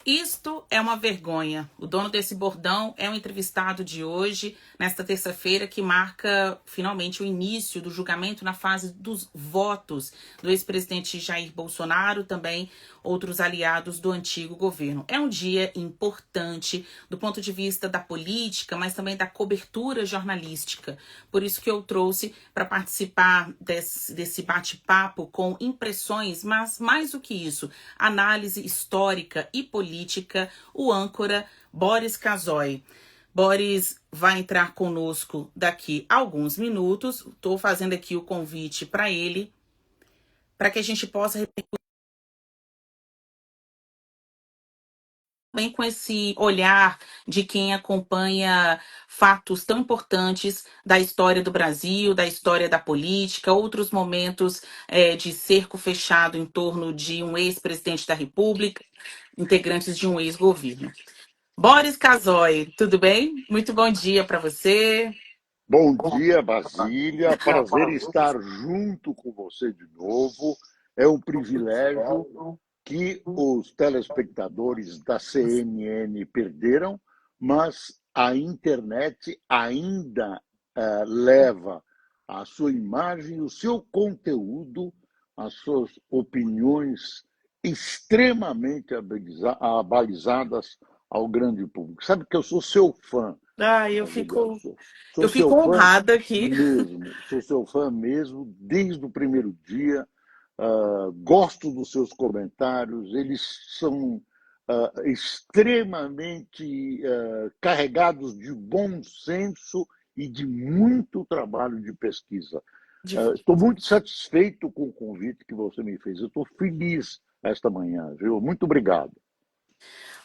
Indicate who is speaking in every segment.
Speaker 1: Isto é uma vergonha. O dono desse bordão é o entrevistado de hoje, nesta terça-feira, que marca finalmente o início do julgamento na fase dos votos do ex-presidente Jair Bolsonaro, também outros aliados do antigo governo. É um dia importante do ponto de vista da política, mas também da cobertura jornalística. Por isso que eu trouxe para participar desse bate-papo com impressões, mas mais do que isso, análise histórica e política, o âncora Boris Casoy. Boris vai entrar conosco daqui a alguns minutos. Estou fazendo aqui o convite para ele, para que a gente possa repercutir bem com esse olhar de quem acompanha fatos tão importantes da história do Brasil, da história da política, outros momentos de cerco fechado em torno de um ex-presidente da República, integrantes de um ex-governo. Boris Casoy, tudo bem? Muito bom dia para você.
Speaker 2: Bom dia, Basília. Prazer em estar junto com você de novo. É um privilégio que os telespectadores da CNN perderam, mas a internet ainda leva a sua imagem, o seu conteúdo, as suas opiniões extremamente abalizadas ao grande público. Sabe que eu sou seu fã,
Speaker 1: Ah,
Speaker 2: Basília. Sou
Speaker 1: eu
Speaker 2: seu
Speaker 1: fico
Speaker 2: fã
Speaker 1: honrada aqui.
Speaker 2: mesmo, sou seu fã mesmo desde o primeiro dia. Gosto dos seus comentários, eles são extremamente carregados de bom senso e de muito trabalho de pesquisa. Estou muito satisfeito com o convite que você me fez. Eu estou feliz esta manhã, viu? Muito obrigado.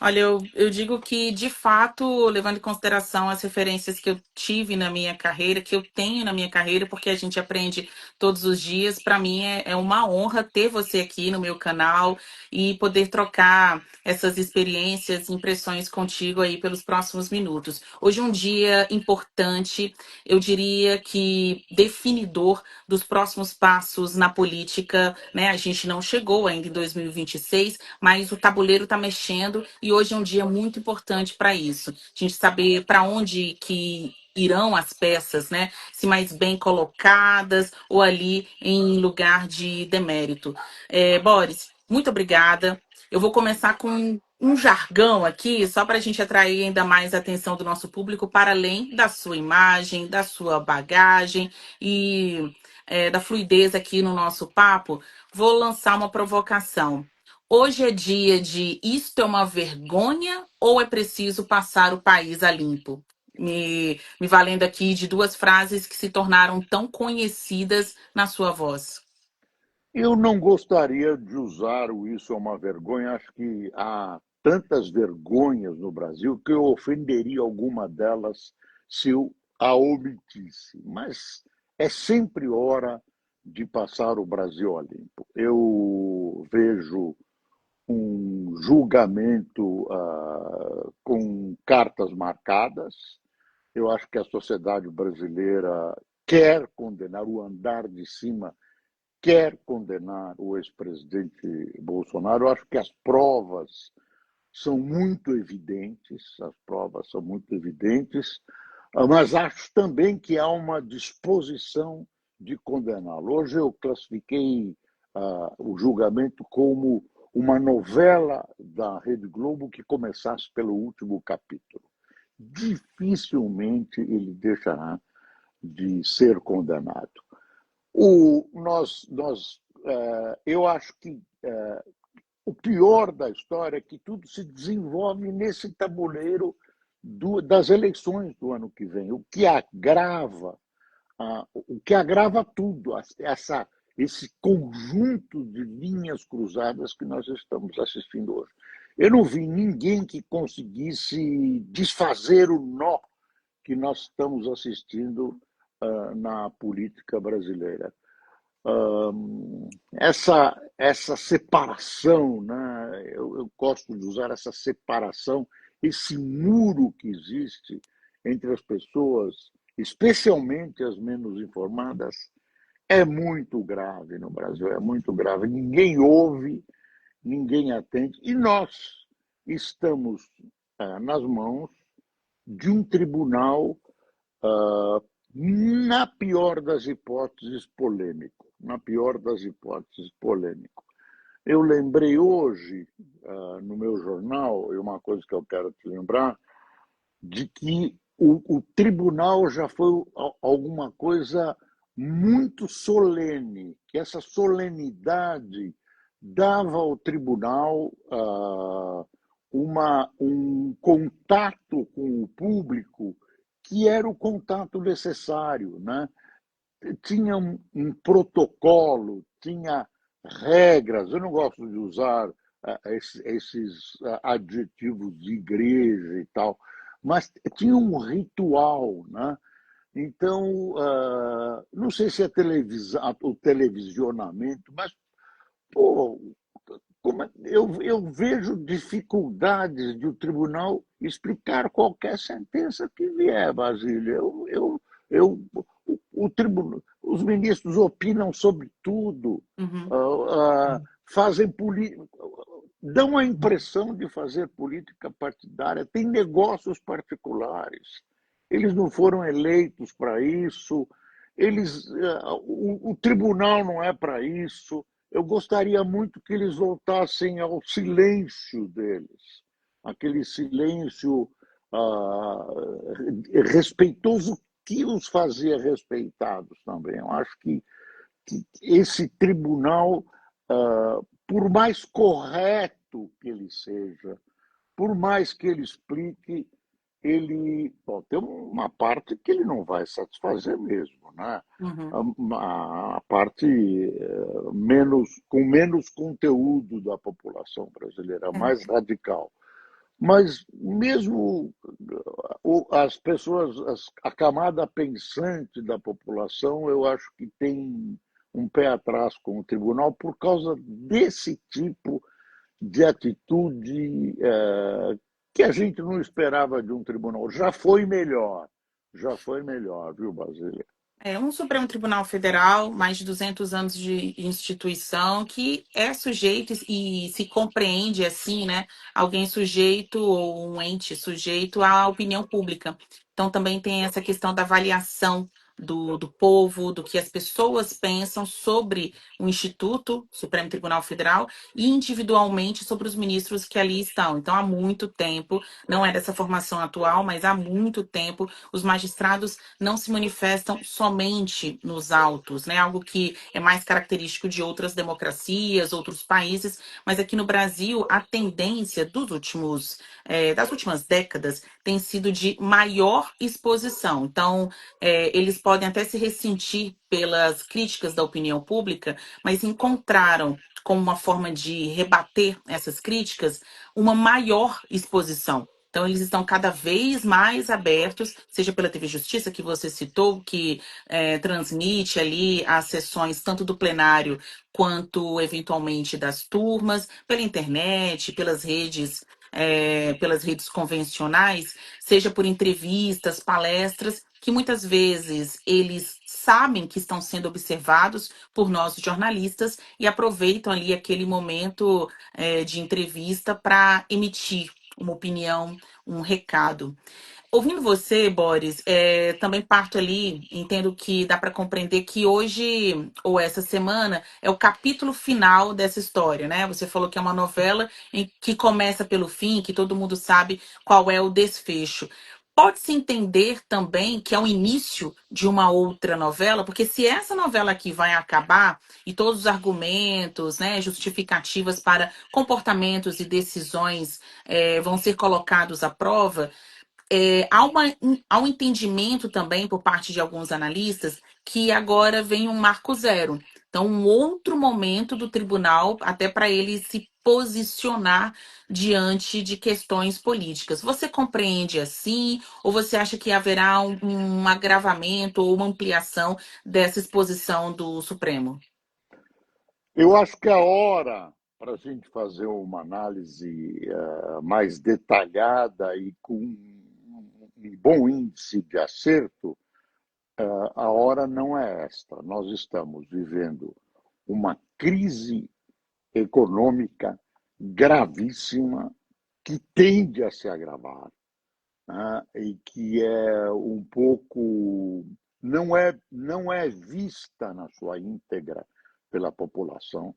Speaker 1: Olha, eu digo que, de fato, levando em consideração as referências que eu tive na minha carreira, que eu tenho na minha carreira, porque a gente aprende todos os dias, para mim é uma honra ter você aqui no meu canal e poder trocar essas experiências, impressões contigo aí pelos próximos minutos. Hoje é um dia importante, eu diria que definidor dos próximos passos na política, né? A gente não chegou ainda em 2026, mas o tabuleiro está mexendo e hoje é um dia muito importante para isso. A gente saber para onde que irão as peças, né? Se mais bem colocadas ou ali em lugar de demérito. Boris, muito obrigada. Eu vou começar com um jargão aqui, só para a gente atrair ainda mais a atenção do nosso público, para além da sua imagem, da sua bagagem e da fluidez aqui no nosso papo. Vou lançar uma provocação. Hoje é dia de isto é uma vergonha ou é preciso passar o país a limpo? Me valendo aqui de duas frases que se tornaram tão conhecidas na sua voz.
Speaker 2: Eu não gostaria de usar o "isso é uma vergonha". Acho que há tantas vergonhas no Brasil que eu ofenderia alguma delas se eu a omitisse. Mas é sempre hora de passar o Brasil a limpo. Eu vejo um julgamento com cartas marcadas. Eu acho que a sociedade brasileira quer condenar o andar de cima, quer condenar o ex-presidente Bolsonaro. Eu acho que as provas são muito evidentes, mas acho também que há uma disposição de condená-lo. Hoje eu classifiquei o julgamento como uma novela da Rede Globo que começasse pelo último capítulo. Dificilmente ele deixará de ser condenado. Eu acho que o pior da história é que tudo se desenvolve nesse tabuleiro das eleições do ano que vem, o que agrava tudo, esse conjunto de linhas cruzadas que nós estamos assistindo hoje. Eu não vi ninguém que conseguisse desfazer o nó que nós estamos assistindo na política brasileira. Essa separação, né? Eu gosto de usar essa separação, esse muro que existe entre as pessoas, especialmente as menos informadas, é muito grave no Brasil, é muito grave. Ninguém ouve, ninguém atende. E nós, estamos nas mãos de um tribunal, na pior das hipóteses, polêmico. Na pior das hipóteses, polêmico. Eu lembrei hoje, no meu jornal, e uma coisa que eu quero te lembrar, de que o tribunal já foi alguma coisa muito solene, que essa solenidade dava ao tribunal um contato com o público que era o contato necessário, né? Tinha protocolo, tinha regras. Eu não gosto de usar esses adjetivos de igreja e tal, mas tinha um ritual, né? Então, não sei se é o televisionamento, mas, pô, eu vejo dificuldades de o tribunal explicar qualquer sentença que vier, Basília. Eu, o tribunal, os ministros opinam sobre tudo,
Speaker 1: Uhum.
Speaker 2: fazem política, dão a impressão de fazer política partidária, têm negócios particulares. Eles não foram eleitos para isso, o tribunal não é para isso. Eu gostaria muito que eles voltassem ao silêncio deles, aquele silêncio ah, respeitoso que os fazia respeitados também. Eu acho que esse tribunal, por mais correto que ele seja, por mais que ele explique, ele tem uma parte que ele não vai satisfazer mesmo, né?
Speaker 1: Uhum.
Speaker 2: A parte com menos conteúdo da população brasileira,
Speaker 1: É.
Speaker 2: mais radical. Mas mesmo as pessoas, a camada pensante da população, eu acho que tem um pé atrás com o tribunal por causa desse tipo de atitude que a gente não esperava de um tribunal. Já foi melhor, viu, Basília?
Speaker 1: É um Supremo Tribunal Federal, mais de 200 anos de instituição, que é sujeito e se compreende assim, né? Alguém sujeito ou um ente sujeito à opinião pública. Então também tem essa questão da avaliação do povo, do que as pessoas pensam sobre o Instituto Supremo Tribunal Federal e individualmente sobre os ministros que ali estão. Então, há muito tempo, não é dessa formação atual, mas há muito tempo, os magistrados não se manifestam somente nos autos, né? Algo que é mais característico de outras democracias, outros países, mas aqui no Brasil a tendência das últimas décadas tem sido de maior exposição. Então, eles podem até se ressentir pelas críticas da opinião pública, mas encontraram como uma forma de rebater essas críticas uma maior exposição. Então, eles estão cada vez mais abertos, seja pela TV Justiça, que você citou, que transmite ali as sessões tanto do plenário quanto, eventualmente, das turmas, pela internet, pelas redes convencionais, seja por entrevistas, palestras, que muitas vezes eles sabem que estão sendo observados por nós jornalistas e aproveitam ali aquele momento de entrevista para emitir uma opinião, um recado. Ouvindo você, Boris, também parto ali, entendo que dá para compreender que hoje, ou essa semana, é o capítulo final dessa história, né? Você falou que é uma novela que começa pelo fim, que todo mundo sabe qual é o desfecho. Pode-se entender também que é o início de uma outra novela, porque se essa novela aqui vai acabar e todos os argumentos, né, justificativas para comportamentos e decisões vão ser colocados à prova, há um entendimento também por parte de alguns analistas que agora vem um marco zero. Então, um outro momento do tribunal, até para ele se posicionar diante de questões políticas. Você compreende assim? Ou você acha que haverá um agravamento ou uma ampliação dessa exposição do Supremo?
Speaker 2: Eu acho que a hora para a gente fazer uma análise mais detalhada e com um bom índice de acerto, a hora não é esta. Nós estamos vivendo uma crise econômica gravíssima, que tende a se agravar, né, e que é um pouco não é vista na sua íntegra pela população.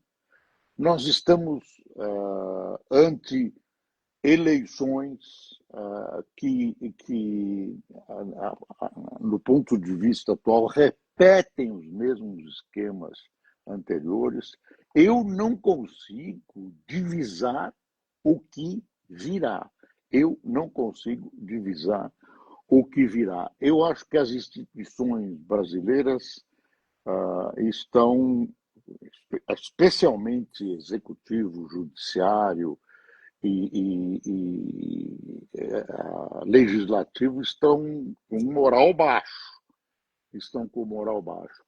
Speaker 2: Nós estamos ante eleições no ponto de vista atual, repetem os mesmos esquemas anteriores. Eu não consigo divisar o que virá. Eu não consigo divisar o que virá. Eu acho que as instituições brasileiras estão, especialmente executivo, judiciário, legislativo, estão com moral baixo. Estão com moral baixo.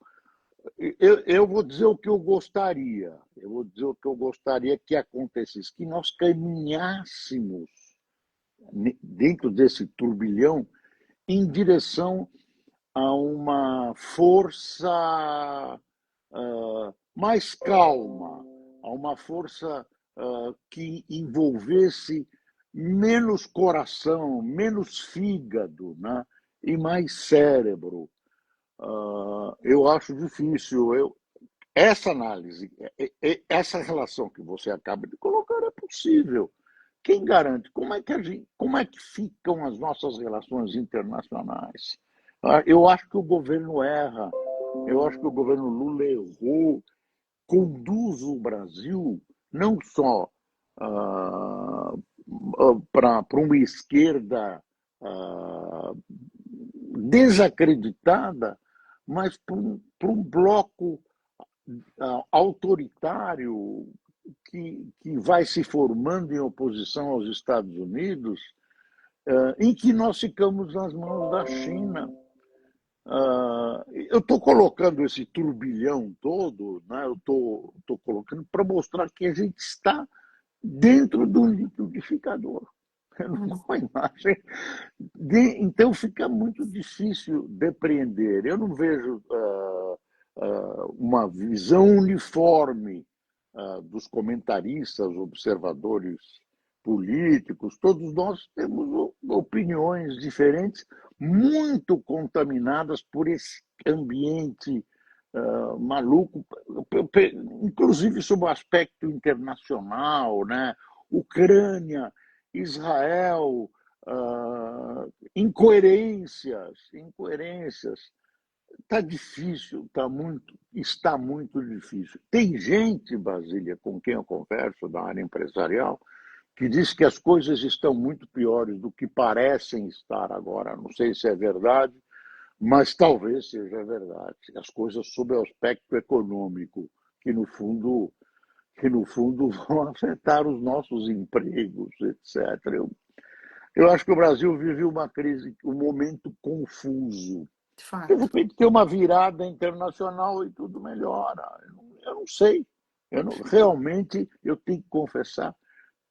Speaker 2: Eu vou dizer o que eu gostaria. Eu vou dizer o que eu gostaria que acontecesse, que nós caminhássemos dentro desse turbilhão em direção a uma força mais calma, a uma força que envolvesse menos coração, menos fígado, né? E mais cérebro. Eu acho difícil. Essa análise, essa relação que você acaba de colocar é possível. Quem garante? Como é que ficam as nossas relações internacionais? Eu acho que o governo erra. Eu acho que o governo Lula errou, conduz o Brasil não só para uma esquerda desacreditada, mas para um bloco autoritário que vai se formando em oposição aos Estados Unidos, em que nós ficamos nas mãos da China. Eu estou colocando esse turbilhão todo, né? Eu estou colocando para mostrar que a gente está dentro do liquidificador. Uma imagem. Então fica muito difícil depreender. Eu não vejo uma visão uniforme dos comentaristas, observadores políticos. Todos nós temos opiniões diferentes, muito contaminadas por esse ambiente maluco, inclusive sob o aspecto internacional, né? Ucrânia, Israel, incoerências. Está difícil, está muito difícil. Tem gente, Brasília, com quem eu converso da área empresarial, que diz que as coisas estão muito piores do que parecem estar agora. Não sei se é verdade, mas talvez seja verdade. As coisas sob o aspecto econômico, que no fundo, que no fundo vão afetar os nossos empregos, etc. Eu acho que o Brasil vive uma crise, um momento confuso.
Speaker 1: De
Speaker 2: De
Speaker 1: fato.
Speaker 2: repente tem uma virada internacional e tudo melhora. Eu não sei. Realmente, eu tenho que confessar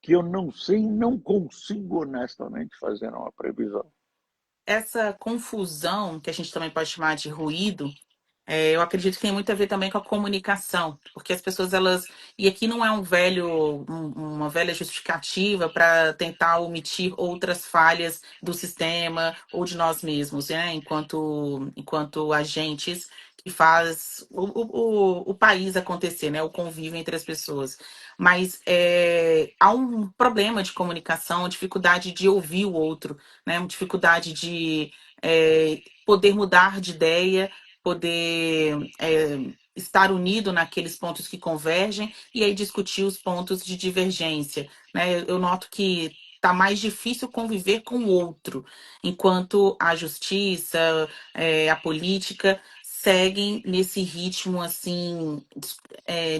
Speaker 2: que eu não sei e não consigo honestamente fazer uma previsão.
Speaker 1: Essa confusão, que a gente também pode chamar de ruído, eu acredito que tem muito a ver também com a comunicação, porque as pessoas elas e aqui não é uma velha justificativa para tentar omitir outras falhas do sistema ou de nós mesmos, né? Enquanto agentes que faz o país acontecer, né? O convívio entre as pessoas. Mas há um problema de comunicação, dificuldade de ouvir o outro, né? Uma dificuldade de poder mudar de ideia, poder estar unido naqueles pontos que convergem e aí discutir os pontos de divergência, né? Eu noto que está mais difícil conviver com o outro, enquanto a justiça, a política seguem nesse ritmo assim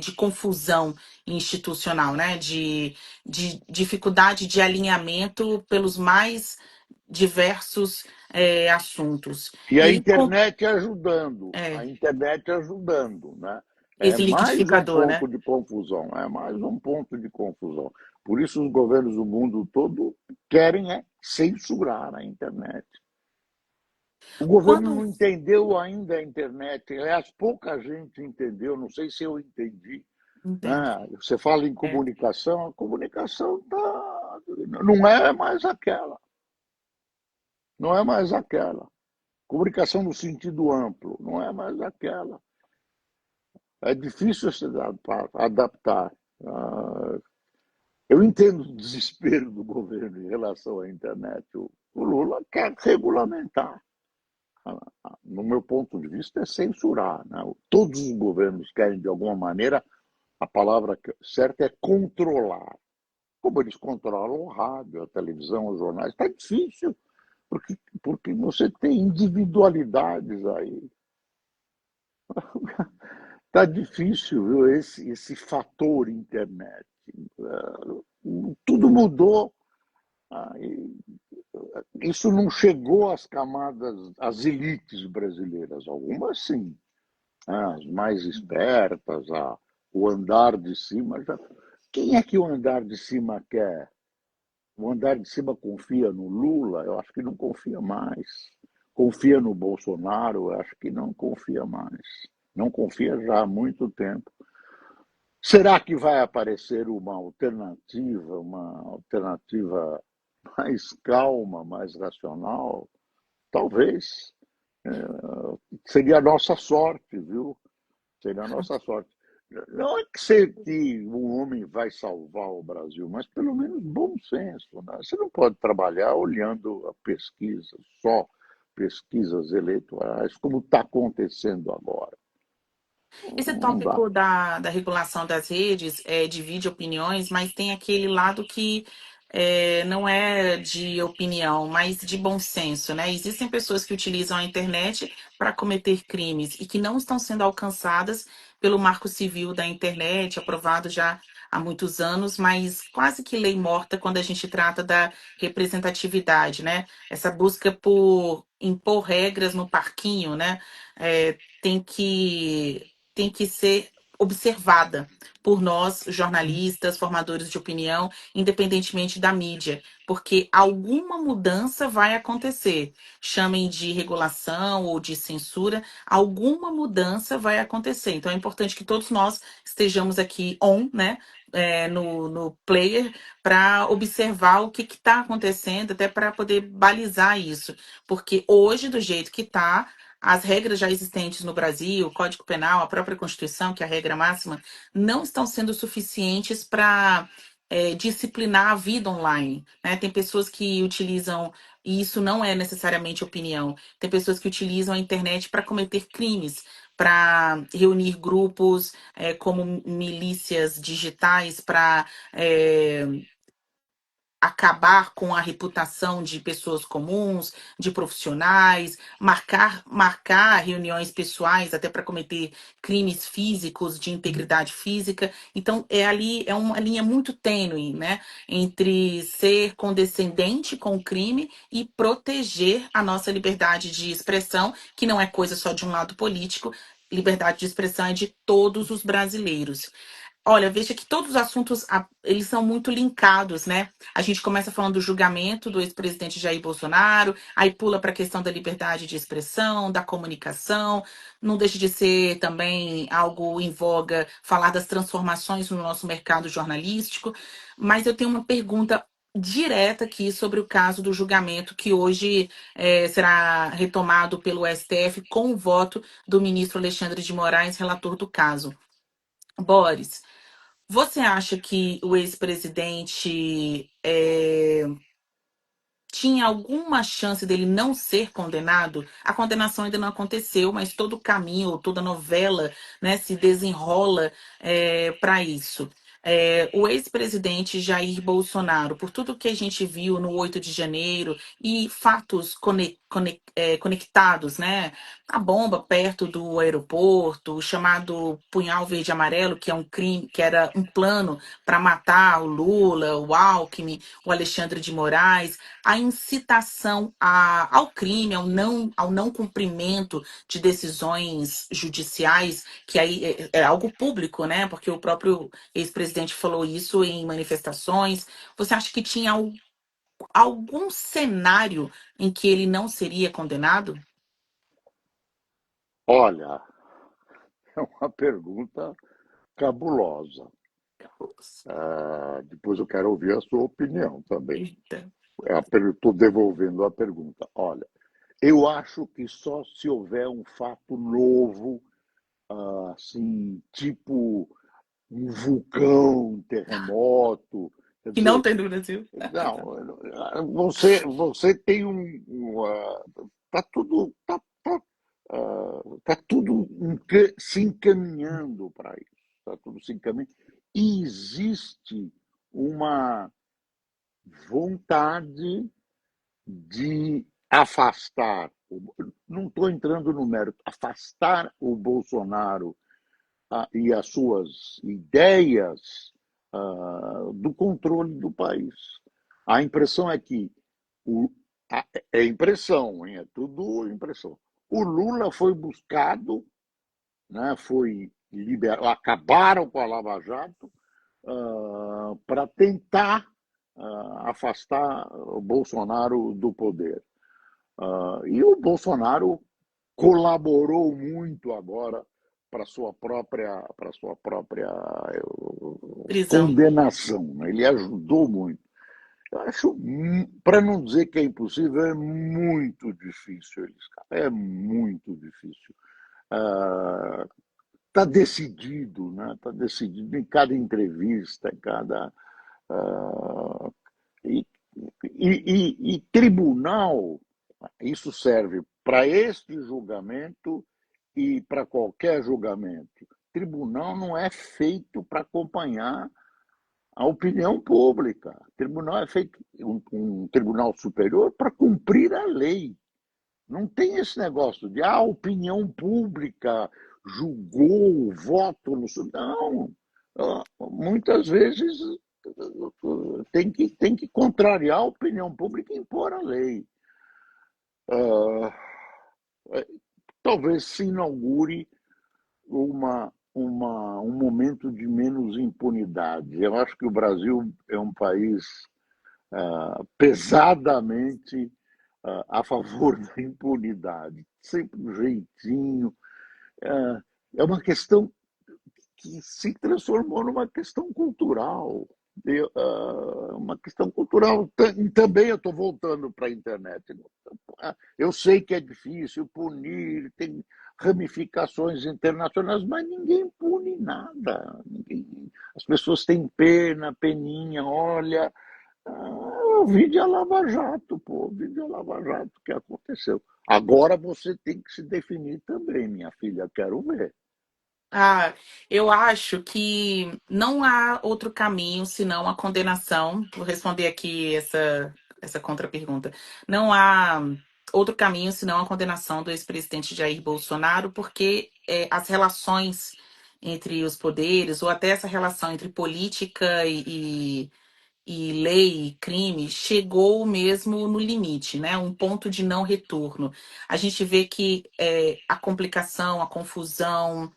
Speaker 1: de confusão institucional, né? De dificuldade de alinhamento pelos mais diversos assuntos.
Speaker 2: E
Speaker 1: E
Speaker 2: a
Speaker 1: aí,
Speaker 2: a
Speaker 1: é,
Speaker 2: internet ajudando, né? É
Speaker 1: esse
Speaker 2: mais um
Speaker 1: liquidificador,
Speaker 2: ponto
Speaker 1: né?
Speaker 2: de confusão, é mais um ponto de confusão. Por isso os governos do mundo todo querem censurar a internet. O governo
Speaker 1: Quando
Speaker 2: não entendeu ainda a internet, aliás, pouca gente entendeu, não sei se eu entendi. né?
Speaker 1: Entendi.
Speaker 2: Você fala em
Speaker 1: É.
Speaker 2: comunicação, a comunicação não é mais aquela, não é mais aquela. Comunicação no sentido amplo, não é mais aquela. É difícil se adaptar. Ah, eu entendo o desespero do governo em relação à internet. O Lula quer regulamentar. No meu ponto de vista, é censurar. Né? Todos os governos querem, de alguma maneira, a palavra certa é controlar. Como eles controlam o rádio, a televisão, os jornais, está difícil, porque você tem individualidades aí. Está difícil, viu, esse fator internet. Tudo mudou. Ah, isso não chegou às camadas, às elites brasileiras. Algumas sim, as mais espertas, o andar de cima. Quem é que o andar de cima quer? O andar de cima confia no Lula? Eu acho que não confia mais. Confia no Bolsonaro? Eu acho que não confia mais. Não confia já há muito tempo. Será que vai aparecer uma alternativa mais calma, mais racional? Talvez. Seria a nossa sorte, viu? Seria a nossa sorte. Não é que um homem vai salvar o Brasil, mas pelo menos bom senso. Né? Você não pode trabalhar olhando a pesquisa, só pesquisas eleitorais, como está acontecendo agora.
Speaker 1: Esse
Speaker 2: Não dá.
Speaker 1: tópico da regulação das redes divide opiniões, mas tem aquele lado que não é de opinião, mas de bom senso, né? Existem pessoas que utilizam a internet para cometer crimes e que não estão sendo alcançadas pelo Marco Civil da internet, aprovado já há muitos anos, mas quase que lei morta quando a gente trata da representatividade, né? Essa busca por impor regras no parquinho, né? Tem que ser observada por nós, jornalistas, formadores de opinião, independentemente da mídia, porque alguma mudança vai acontecer. Chamem de regulação ou de censura, alguma mudança vai acontecer. Então é importante que todos nós estejamos aqui né? No player para observar o que está acontecendo, até para poder balizar isso. Porque hoje, do jeito que está, as regras já existentes no Brasil, o Código Penal, a própria Constituição, que é a regra máxima, não estão sendo suficientes para disciplinar a vida online. Né? Tem pessoas que utilizam, e isso não é necessariamente opinião, tem pessoas que utilizam a internet para cometer crimes, para reunir grupos como milícias digitais, para acabar com a reputação de pessoas comuns, de profissionais, marcar reuniões pessoais até para cometer crimes físicos de integridade física. Então é uma linha muito tênue, né, entre ser condescendente com o crime e proteger a nossa liberdade de expressão, que não é coisa só de um lado político. Liberdade de expressão é de todos os brasileiros. Olha, veja que todos os assuntos, eles são muito linkados, né? A gente começa falando do julgamento do ex-presidente Jair Bolsonaro, aí pula para a questão da liberdade de expressão, da comunicação, não deixa de ser também algo em voga falar das transformações no nosso mercado jornalístico, mas eu tenho uma pergunta direta aqui sobre o caso do julgamento que hoje será retomado pelo STF com o voto do ministro Alexandre de Moraes, relator do caso. Boris, você acha que o ex-presidente tinha alguma chance dele não ser condenado? A condenação ainda não aconteceu, mas todo o caminho, toda a novela, né, se desenrola para isso. O ex-presidente Jair Bolsonaro, por tudo que a gente viu no 8 de janeiro e fatos conectados, né? A bomba perto do aeroporto, o chamado punhal verde e amarelo, que é um crime, que era um plano para matar o Lula, o Alckmin, o Alexandre de Moraes, a incitação ao crime, ao não cumprimento de decisões judiciais, que aí é algo público, né? Porque o próprio ex-presidente falou isso em manifestações. Você acha que tinha algum cenário em que ele não seria condenado?
Speaker 2: Olha, é uma pergunta cabulosa. Depois eu quero ouvir a sua opinião também.
Speaker 1: Eita.
Speaker 2: Estou devolvendo a pergunta. Olha, eu acho que só se houver um fato novo, assim, tipo um vulcão, um terremoto, quer
Speaker 1: Que não
Speaker 2: dizer,
Speaker 1: tem no Brasil.
Speaker 2: não, você tem tá tudo, tá tudo se encaminhando para isso, tá tudo se encaminhando. E existe uma vontade de afastar, não estou entrando no mérito, afastar o Bolsonaro e as suas ideias do controle do país. A impressão é que o, é impressão, hein? É tudo impressão. O Lula foi buscado, né? Foi liberado, acabaram com a Lava Jato para tentar afastar o Bolsonaro do poder. E o Bolsonaro colaborou muito agora para sua própria
Speaker 1: Prisão.
Speaker 2: condenação, né? Ele ajudou muito. Eu acho, para não dizer que é impossível, é muito difícil ele escapar. É muito difícil. Está decidido, né? Está decidido em cada entrevista, em cada e, e tribunal, isso serve para este julgamento e para qualquer julgamento. Tribunal não é feito para acompanhar a opinião pública. Tribunal é feito um tribunal superior para cumprir a lei. Não tem esse negócio de a opinião pública julgou o voto no não. Muitas vezes tem que contrariar a opinião pública e impor a lei. Ah, talvez se inaugure um momento de menos impunidade. Eu acho que o Brasil é um país pesadamente a favor da impunidade. Sempre um jeitinho. É uma questão que se transformou numa questão cultural. Uma questão cultural. Também eu estou voltando para a internet. Eu sei que é difícil punir, tem ramificações internacionais, mas ninguém pune nada. As pessoas têm pena, peninha, olha. O vídeo é Lava Jato, pô, o vídeo é Lava Jato que aconteceu. Agora você tem que se definir também, minha filha, quero ver.
Speaker 1: Ah, eu acho que não há outro caminho senão a condenação. Vou responder aqui essa contrapergunta. Não há outro caminho senão a condenação do ex-presidente Jair Bolsonaro, porque as relações entre os poderes, ou até essa relação entre política e lei e crime, chegou mesmo no limite, né? Um ponto de não retorno. A gente vê que a complicação, a confusão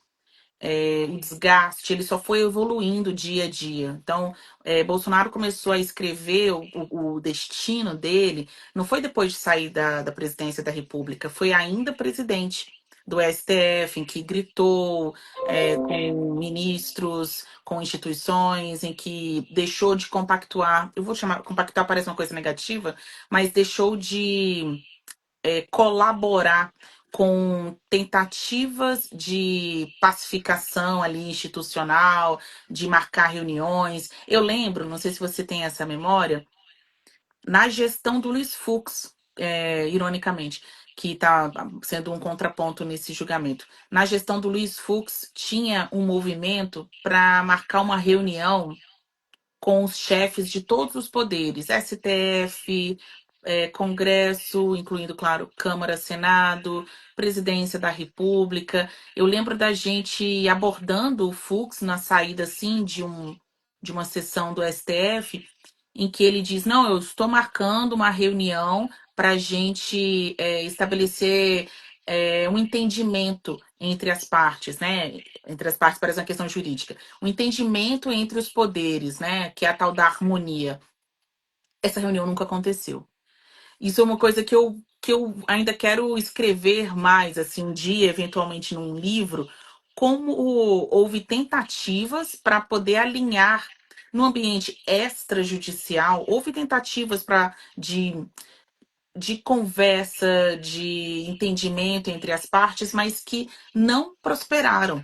Speaker 1: o desgaste, ele só foi evoluindo dia a dia. Então, Bolsonaro começou a escrever o destino dele, não foi depois de sair da presidência da República, foi ainda presidente do STF, em que gritou com ministros, com instituições, em que deixou de compactuar. Eu vou chamar, compactuar parece uma coisa negativa, mas deixou de colaborar com tentativas de pacificação ali institucional, de marcar reuniões. Eu lembro, não sei se você tem essa memória, na gestão do Luiz Fux, ironicamente, que está sendo um contraponto nesse julgamento. Na gestão do Luiz Fux, tinha um movimento para marcar uma reunião com os chefes de todos os poderes, STF, Congresso, incluindo, claro, Câmara, Senado, Presidência da República. Eu lembro da gente abordando o Fux na saída, assim, de uma sessão do STF, em que ele diz, não, eu estou marcando uma reunião para a gente estabelecer um entendimento entre as partes, né? Entre as partes parece uma questão jurídica o entendimento entre os poderes, né? Que é a tal da harmonia. Essa reunião nunca aconteceu. Isso é uma coisa que eu ainda quero escrever mais, assim, um dia, eventualmente num livro, como houve tentativas para poder alinhar no ambiente extrajudicial, houve tentativas de conversa, de entendimento entre as partes, mas que não prosperaram.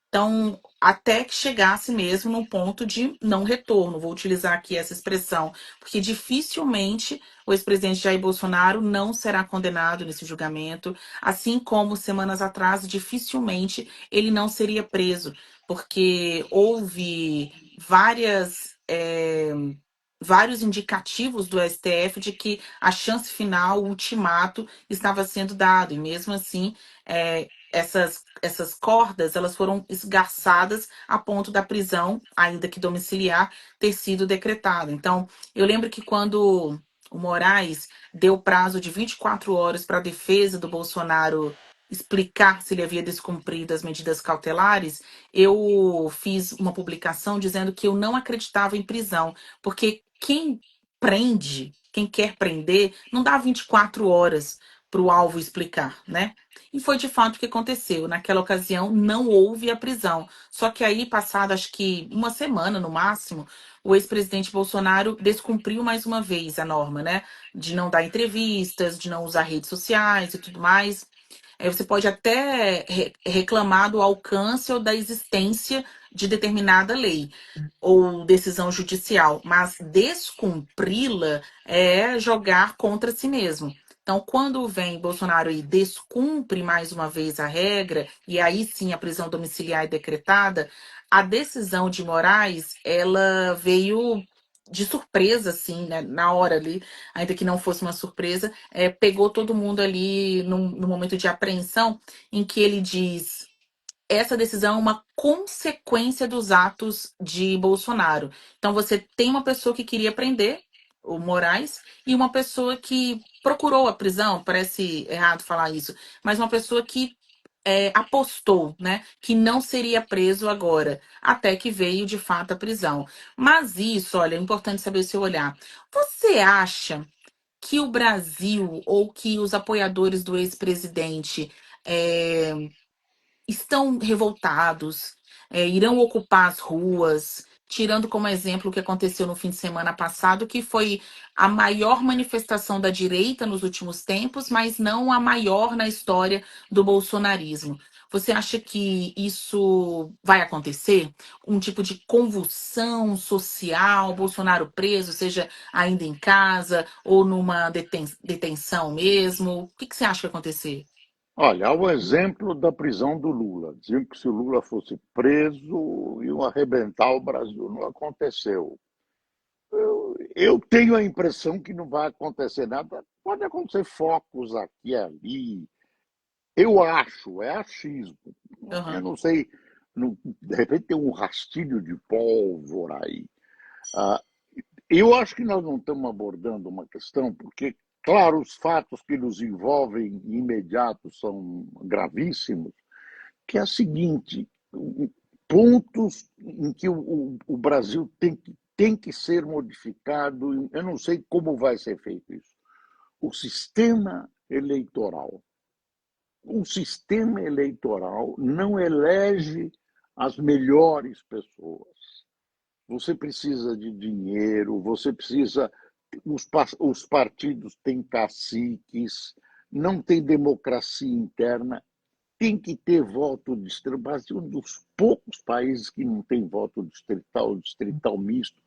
Speaker 1: Então, até que chegasse mesmo num ponto de não retorno, vou utilizar aqui essa expressão, porque dificilmente o ex-presidente Jair Bolsonaro não será condenado nesse julgamento, assim como semanas atrás, dificilmente ele não seria preso, porque houve vários indicativos do STF de que a chance final, o ultimato, estava sendo dado. E mesmo assim, essas cordas elas foram esgarçadas a ponto da prisão, ainda que domiciliar, ter sido decretada. Então, eu lembro que quando o Moraes deu prazo de 24 horas para a defesa do Bolsonaro explicar se ele havia descumprido as medidas cautelares, eu fiz uma publicação dizendo que eu não acreditava em prisão, porque quem prende, quem quer prender, não dá 24 horas para o alvo explicar, né? E foi de fato o que aconteceu. Naquela ocasião, não houve a prisão. Só que aí, passado acho que uma semana no máximo, o ex-presidente Bolsonaro descumpriu mais uma vez a norma, né? De não dar entrevistas, de não usar redes sociais e tudo mais. Você pode até reclamar do alcance ou da existência de determinada lei ou decisão judicial, mas descumpri-la é jogar contra si mesmo. Então, quando vem Bolsonaro e descumpre mais uma vez a regra, e aí sim a prisão domiciliar é decretada, a decisão de Moraes, ela veio de surpresa, assim, né? Na hora ali, ainda que não fosse uma surpresa, pegou todo mundo ali no momento de apreensão, em que ele diz essa decisão é uma consequência dos atos de Bolsonaro. Então você tem uma pessoa que queria prender o Moraes e uma pessoa que procurou a prisão, parece errado falar isso, mas uma pessoa que apostou, né, que não seria preso agora, até que veio de fato a prisão. Mas isso, olha, é importante saber o seu olhar. Você acha que o Brasil ou que os apoiadores do ex-presidente é, estão revoltados, irão ocupar as ruas, tirando como exemplo o que aconteceu no fim de semana passado, que foi a maior manifestação da direita nos últimos tempos, mas não a maior na história do bolsonarismo. Você acha que isso vai acontecer? Um tipo de convulsão social, Bolsonaro preso, seja ainda em casa ou numa detenção mesmo? O que você acha que vai acontecer?
Speaker 2: Olha, há o exemplo da prisão do Lula. Diziam que se o Lula fosse preso, iam arrebentar o Brasil. Não aconteceu. Eu tenho a impressão que não vai acontecer nada. Pode acontecer focos aqui e ali. Eu acho, é achismo. Eu
Speaker 1: Aham,
Speaker 2: não sei, de repente tem um rastilho de pólvora aí. Ah, eu acho que nós não estamos abordando uma questão, porque, claro, os fatos que nos envolvem imediatos são gravíssimos, que é a seguinte, pontos em que o Brasil tem que ser modificado, eu não sei como vai ser feito isso. O sistema eleitoral. O sistema eleitoral não elege as melhores pessoas. Você precisa de dinheiro, você precisa. Os partidos têm caciques, não tem democracia interna, tem que ter voto distrital. O Brasil é um dos poucos países que não tem voto distrital, distrital misto.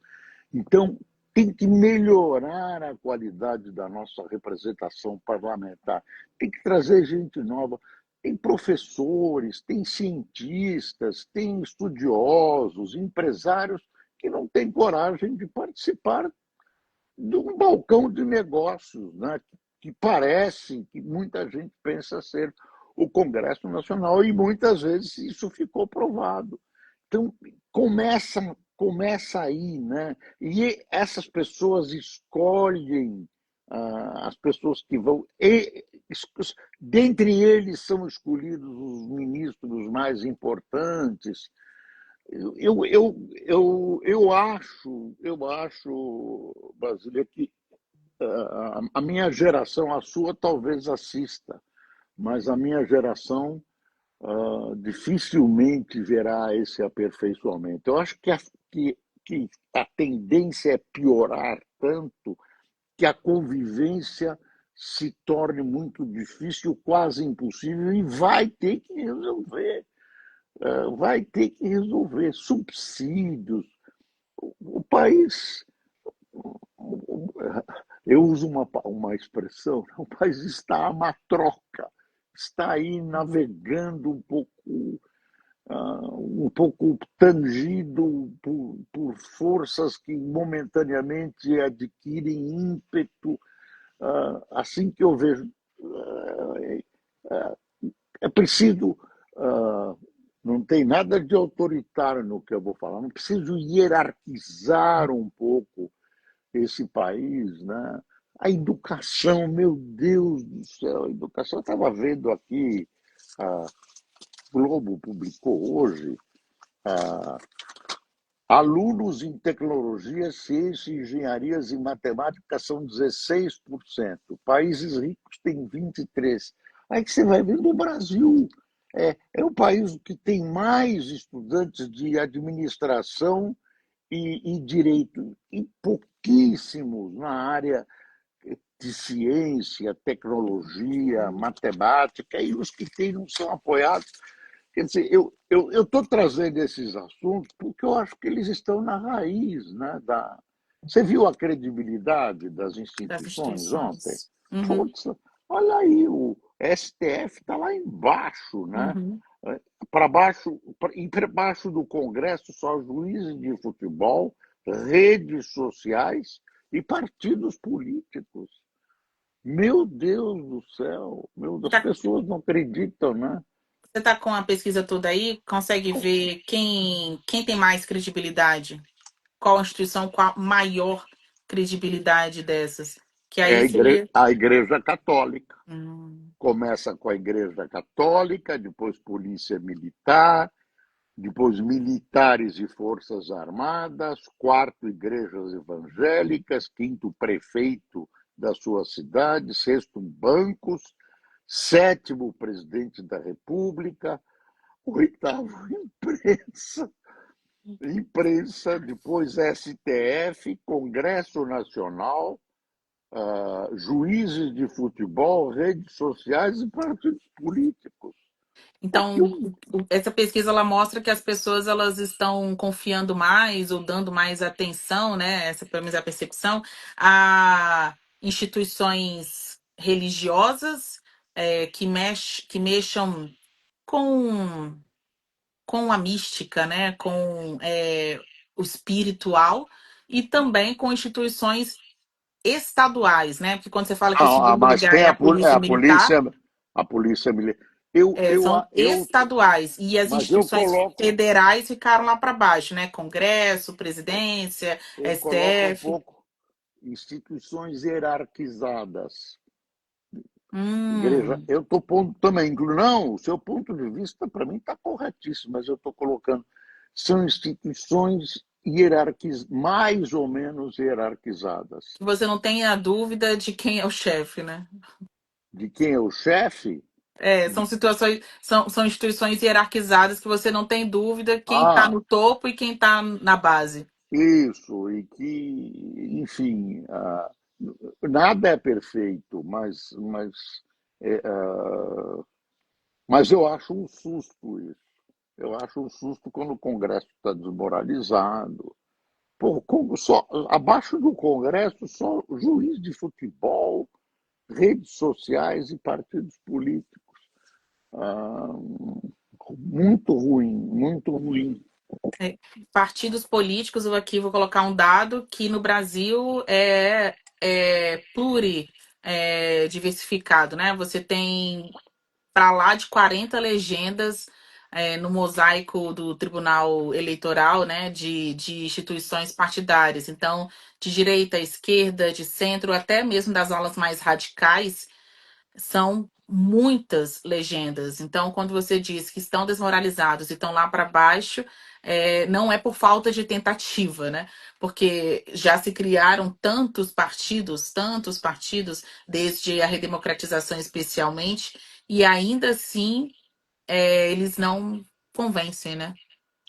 Speaker 2: Então, tem que melhorar a qualidade da nossa representação parlamentar, tem que trazer gente nova. Tem professores, tem cientistas, tem estudiosos, empresários que não têm coragem de participar de um balcão de negócios, né, que parece que muita gente pensa ser o Congresso Nacional, e muitas vezes isso ficou provado. Então, começa aí, né? E essas pessoas escolhem as pessoas que vão. Dentre eles são escolhidos os ministros mais importantes. Eu acho, Basília, que a minha geração, a sua talvez assista, mas a minha geração dificilmente verá esse aperfeiçoamento. Eu acho que a tendência é piorar tanto que a convivência se torne muito difícil, quase impossível, e vai ter que resolver. Vai ter que resolver subsídios. O país, eu uso uma expressão, o país está a matroca, está aí navegando um pouco tangido por forças que momentaneamente adquirem ímpeto. Assim que eu vejo, é preciso, não tem nada de autoritário no que eu vou falar, não preciso hierarquizar um pouco esse país, né? A educação, meu Deus do céu, a educação. Eu estava vendo aqui, a Globo publicou hoje, a alunos em tecnologia, ciência, engenharias e matemática são 16%. Países ricos têm 23%. Aí que você vai ver no Brasil. É o país que tem mais estudantes de administração e direito, e pouquíssimos na área de ciência, tecnologia, matemática, e os que têm não são apoiados. Quer dizer, eu estou trazendo esses assuntos porque eu acho que eles estão na raiz, né, da... Você viu a credibilidade das
Speaker 1: Das
Speaker 2: instituições ontem?
Speaker 1: instituições. Uhum,
Speaker 2: Putz, olha aí, o STF está lá embaixo, né?
Speaker 1: uhum.
Speaker 2: Para baixo, e para baixo do Congresso só juízes de futebol, redes sociais e partidos políticos. Meu Deus do céu, as
Speaker 1: Tá,
Speaker 2: pessoas não acreditam, né?
Speaker 1: você tá com a pesquisa toda aí? Consegue ver quem tem mais credibilidade? Qual a instituição com a maior credibilidade dessas? Que
Speaker 2: É
Speaker 1: aí seria.
Speaker 2: a Igreja Católica.
Speaker 1: Hum.
Speaker 2: Começa com a Igreja Católica, depois Polícia Militar, depois militares e Forças Armadas, quarto, igrejas evangélicas, quinto, prefeito da sua cidade, sexto, bancos, sétimo, presidente da República, oitavo, imprensa, depois STF, Congresso Nacional, juízes de futebol, redes sociais e partidos políticos. Aqui
Speaker 1: Então, essa pesquisa ela mostra que as pessoas elas estão confiando mais ou dando mais atenção, né? Essa pelo menos é a percepção, a instituições religiosas que mexam com, com a mística, né? Com o espiritual e também com instituições estaduais, né? Porque quando você fala que o segundo
Speaker 2: mas
Speaker 1: lugar
Speaker 2: tem
Speaker 1: é a polícia militar,
Speaker 2: a polícia militar. Eu, eu,
Speaker 1: são
Speaker 2: eu,
Speaker 1: estaduais e as
Speaker 2: mas eu
Speaker 1: instituições
Speaker 2: coloco,
Speaker 1: federais ficaram lá para baixo, né? Congresso, presidência,
Speaker 2: eu coloco um
Speaker 1: STF.
Speaker 2: pouco instituições hierarquizadas. Igreja,
Speaker 1: Hum.
Speaker 2: eu estou pondo também, não, o seu ponto de vista para mim está corretíssimo, mas eu estou colocando, são instituições mais ou menos hierarquizadas.
Speaker 1: Que você não tenha dúvida de quem é o chefe, né?
Speaker 2: De quem é o chefe?
Speaker 1: São situações, são instituições hierarquizadas que você não tem dúvida quem está
Speaker 2: Ah,
Speaker 1: no topo e quem está na base.
Speaker 2: isso, e que, enfim, nada é perfeito, é, mas eu acho um susto isso. Eu acho um susto quando o Congresso está desmoralizado. Pô, só, abaixo do Congresso, só juiz de futebol, redes sociais e partidos políticos. Ah, muito ruim, muito ruim.
Speaker 1: É, partidos políticos, eu aqui vou colocar um dado que no Brasil é diversificado, né? Você tem para lá de 40 legendas no mosaico do Tribunal Eleitoral, né? De instituições partidárias. Então, de direita, esquerda, de centro, até mesmo das alas mais radicais são muitas legendas. Então, quando você diz que estão desmoralizados e estão lá para baixo, não é por falta de tentativa, né? Porque já se criaram tantos partidos, desde a redemocratização especialmente, e ainda assim. eles não convencem, né?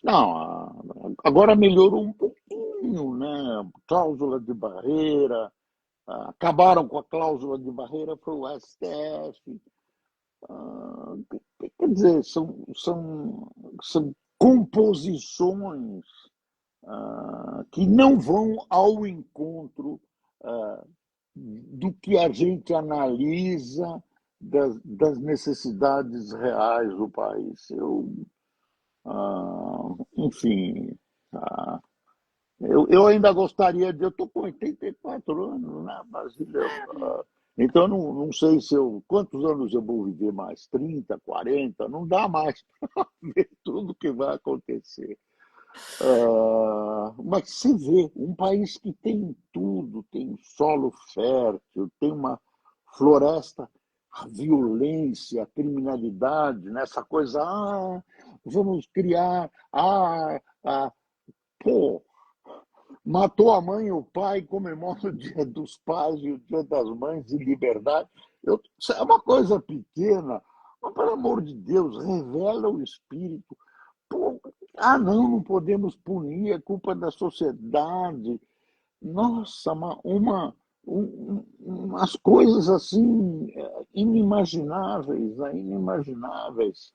Speaker 2: Não, agora melhorou um pouquinho, né? Cláusula de barreira, acabaram com a cláusula de barreira para o STF. Quer dizer, são composições que não vão ao encontro ah, do que a gente analisa das necessidades reais do país. Enfim, ah, eu ainda gostaria de. Eu estou com 84 anos, né, Brasília? Então, não sei se eu. Quantos anos eu vou viver mais? 30, 40? Não dá mais para ver tudo que vai acontecer. Mas se vê, um país que tem tudo, tem solo fértil, tem uma floresta, a violência, a criminalidade, nessa coisa, vamos criar, pô, matou a mãe e o pai, comemora o Dia dos Pais e o Dia das Mães de liberdade. Isso é uma coisa pequena, mas, pelo amor de Deus, revela o espírito. Pô, não podemos punir, é culpa da sociedade. Nossa, umas coisas assim inimagináveis, né? Inimagináveis.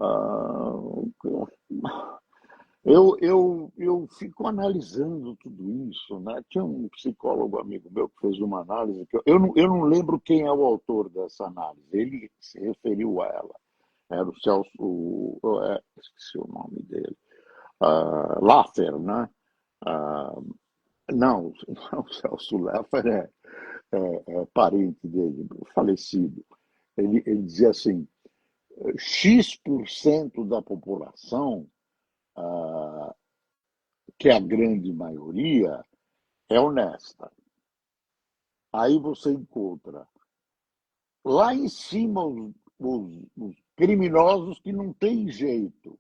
Speaker 2: Ah, eu fico analisando tudo isso, né? Tinha um psicólogo amigo meu que fez uma análise, eu não lembro quem é o autor dessa análise, ele se referiu a ela. Era o Celso, esqueci o nome dele, Laffer, né? Ah, não, o Celso Laffer é parente dele, falecido. Ele dizia assim, X% da população, que é a grande maioria, é honesta. Aí você encontra lá em cima os criminosos que não têm jeito.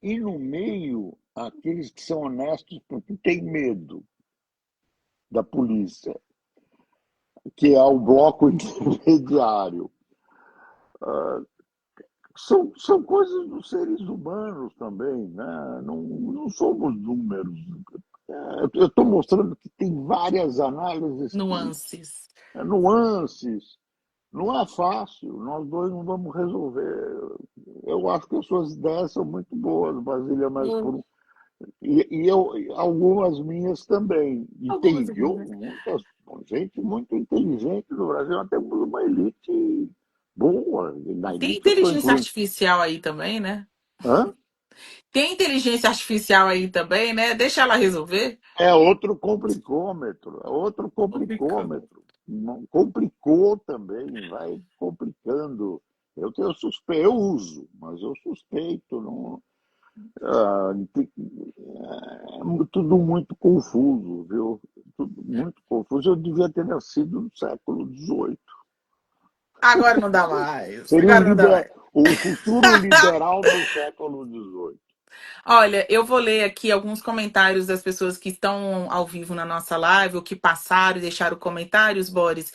Speaker 2: E no meio, aqueles que são honestos porque têm medo da polícia, que é o bloco intermediário. São coisas dos seres humanos também, né? Não somos números. Eu estou mostrando que tem várias análises,
Speaker 1: Nuances.
Speaker 2: nuances. Não é fácil, nós dois não vamos resolver. Eu acho que as suas ideias são muito boas, Basília, mas
Speaker 1: Hum.
Speaker 2: algumas minhas também. E tem,
Speaker 1: Algumas
Speaker 2: viu,
Speaker 1: amigas.
Speaker 2: muita gente muito inteligente no Brasil. Nós temos uma elite boa. Na
Speaker 1: Tem
Speaker 2: elite eu estou
Speaker 1: inteligência
Speaker 2: incluindo.
Speaker 1: artificial aí também, né?
Speaker 2: Hã?
Speaker 1: Tem inteligência artificial aí também, né? Deixa ela resolver.
Speaker 2: É outro complicômetro, é outro
Speaker 1: Complicando.
Speaker 2: complicômetro. Complicou também, vai complicando. Eu tenho suspeito, eu uso, mas eu suspeito, não, tudo muito confuso, viu? Tudo muito confuso. Eu devia ter nascido no século XVIII.
Speaker 1: Agora não dá mais.
Speaker 2: Seria
Speaker 1: Agora não dá mais.
Speaker 2: o futuro liberal do século XVIII.
Speaker 1: Olha, eu vou ler aqui alguns comentários das pessoas que estão ao vivo na nossa live, ou que passaram e deixaram comentários, Boris.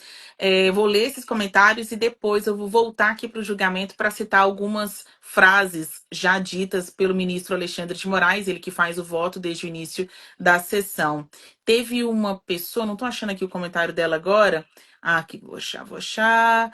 Speaker 1: Vou ler esses comentários e depois eu vou voltar aqui para o julgamento para citar algumas frases já ditas pelo ministro Alexandre de Moraes, ele que faz o voto desde o início da sessão. Teve uma pessoa, não estou achando aqui o comentário dela agora. Ah, aqui, vou achar.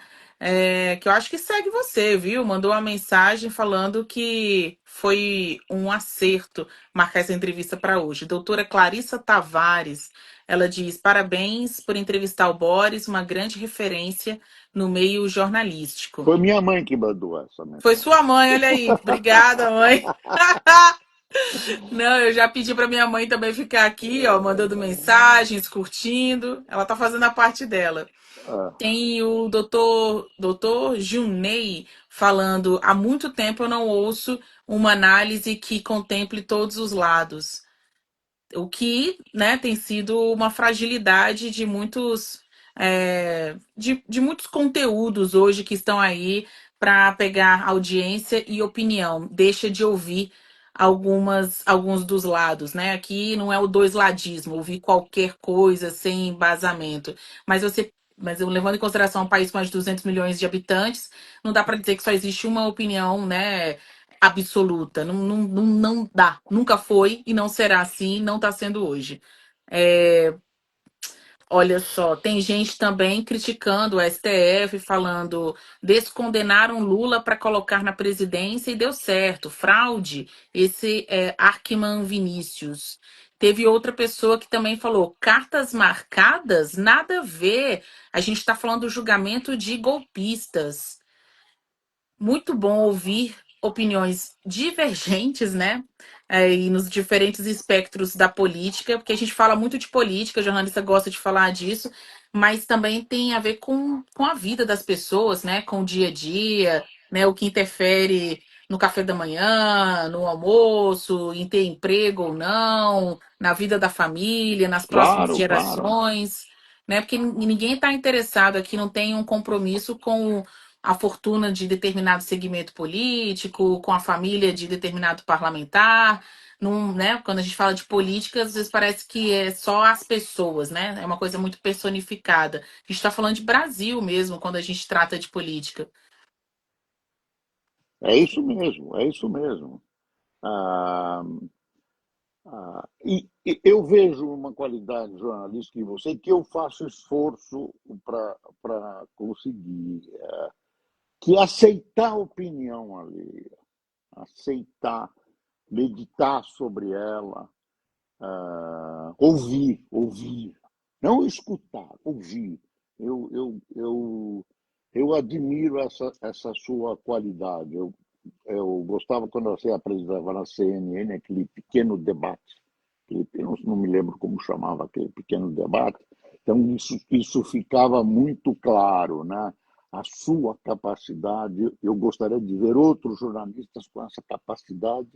Speaker 1: Que eu acho que segue você, viu? Mandou uma mensagem falando que foi um acerto marcar essa entrevista para hoje. Doutora Clarissa Tavares, ela diz: parabéns por entrevistar o Boris, uma grande referência no meio jornalístico.
Speaker 2: Foi minha mãe que mandou essa
Speaker 1: Foi
Speaker 2: mensagem.
Speaker 1: sua mãe, olha aí. Obrigada, mãe. Não, eu já pedi para minha mãe também ficar aqui, ó, mandando mensagens, curtindo. Ela tá fazendo a parte dela.
Speaker 2: Ah,
Speaker 1: Tem o doutor Junei falando: há muito tempo eu não ouço uma análise que contemple todos os lados. O que, né, tem sido uma fragilidade de muitos, de muitos conteúdos hoje que estão aí para pegar audiência e opinião. Deixa de ouvir alguns dos lados, né? Aqui não é o dois ladismo, ouvir qualquer coisa sem embasamento. Mas você mas eu levando em consideração um país com mais de 200 milhões de habitantes, não dá para dizer que só existe uma opinião, né, absoluta. Não dá. Nunca foi e não será assim, não está sendo hoje. É, olha só, tem gente também criticando o STF, falando descondenaram Lula para colocar na presidência e deu certo, fraude. Esse é Arquiman Vinícius. Teve outra pessoa que também falou cartas marcadas, nada a ver. A gente está falando do julgamento de golpistas. Muito bom ouvir opiniões divergentes, né? E nos diferentes espectros da política, porque a gente fala muito de política, a jornalista gosta de falar disso, mas também tem a ver com a vida das pessoas, né? Com o dia a dia, né? O que interfere no café da manhã, no almoço, em ter emprego ou não, na vida da família, nas próximas
Speaker 2: Claro, claro.
Speaker 1: gerações, né? Porque ninguém está interessado aqui, não tem um compromisso com a fortuna de determinado segmento político, com a família de determinado parlamentar. Num, né, quando a gente fala de política, às vezes parece que é só as pessoas, né? É uma coisa muito personificada. A gente está falando de Brasil mesmo, quando a gente trata de política.
Speaker 2: É isso mesmo, é isso mesmo. Ah, e eu vejo uma qualidade jornalística em você que eu faço esforço para conseguir, que é aceitar a opinião alheia, aceitar, meditar sobre ela, ouvir, não escutar, ouvir. Eu, eu, eu, eu admiro essa sua qualidade. Eu gostava quando você apresentava na CNN aquele pequeno debate, eu não me lembro como chamava aquele pequeno debate. Então, isso ficava muito claro, né? A sua capacidade. Eu gostaria de ver outros jornalistas com essa capacidade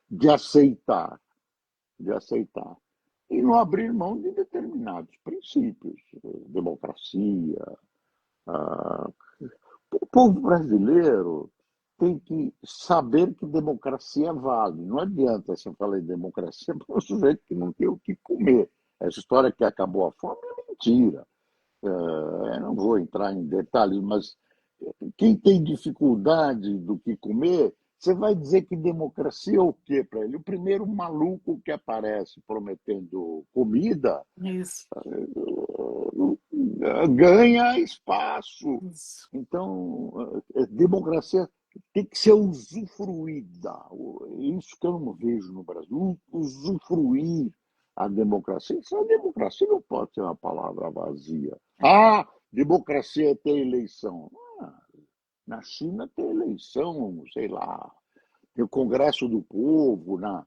Speaker 2: de aceitar, de aceitar. E não abrir mão de determinados princípios, democracia. ah, o povo brasileiro tem que saber que democracia vale. Não adianta você falar em democracia para um sujeito que não tem o que comer. Essa história que acabou a fome é mentira. Não vou entrar em detalhes, mas quem tem dificuldade do que comer, você vai dizer que democracia é o quê para ele? O primeiro maluco que aparece prometendo comida
Speaker 1: Isso,
Speaker 2: ganha espaço.
Speaker 1: isso.
Speaker 2: Então, democracia tem que ser usufruída. Isso que eu não vejo no Brasil, usufruir a democracia. A democracia não pode ser uma palavra vazia. Ah, democracia é ter eleição. Ah, na China tem eleição, sei lá, tem o Congresso do Povo, na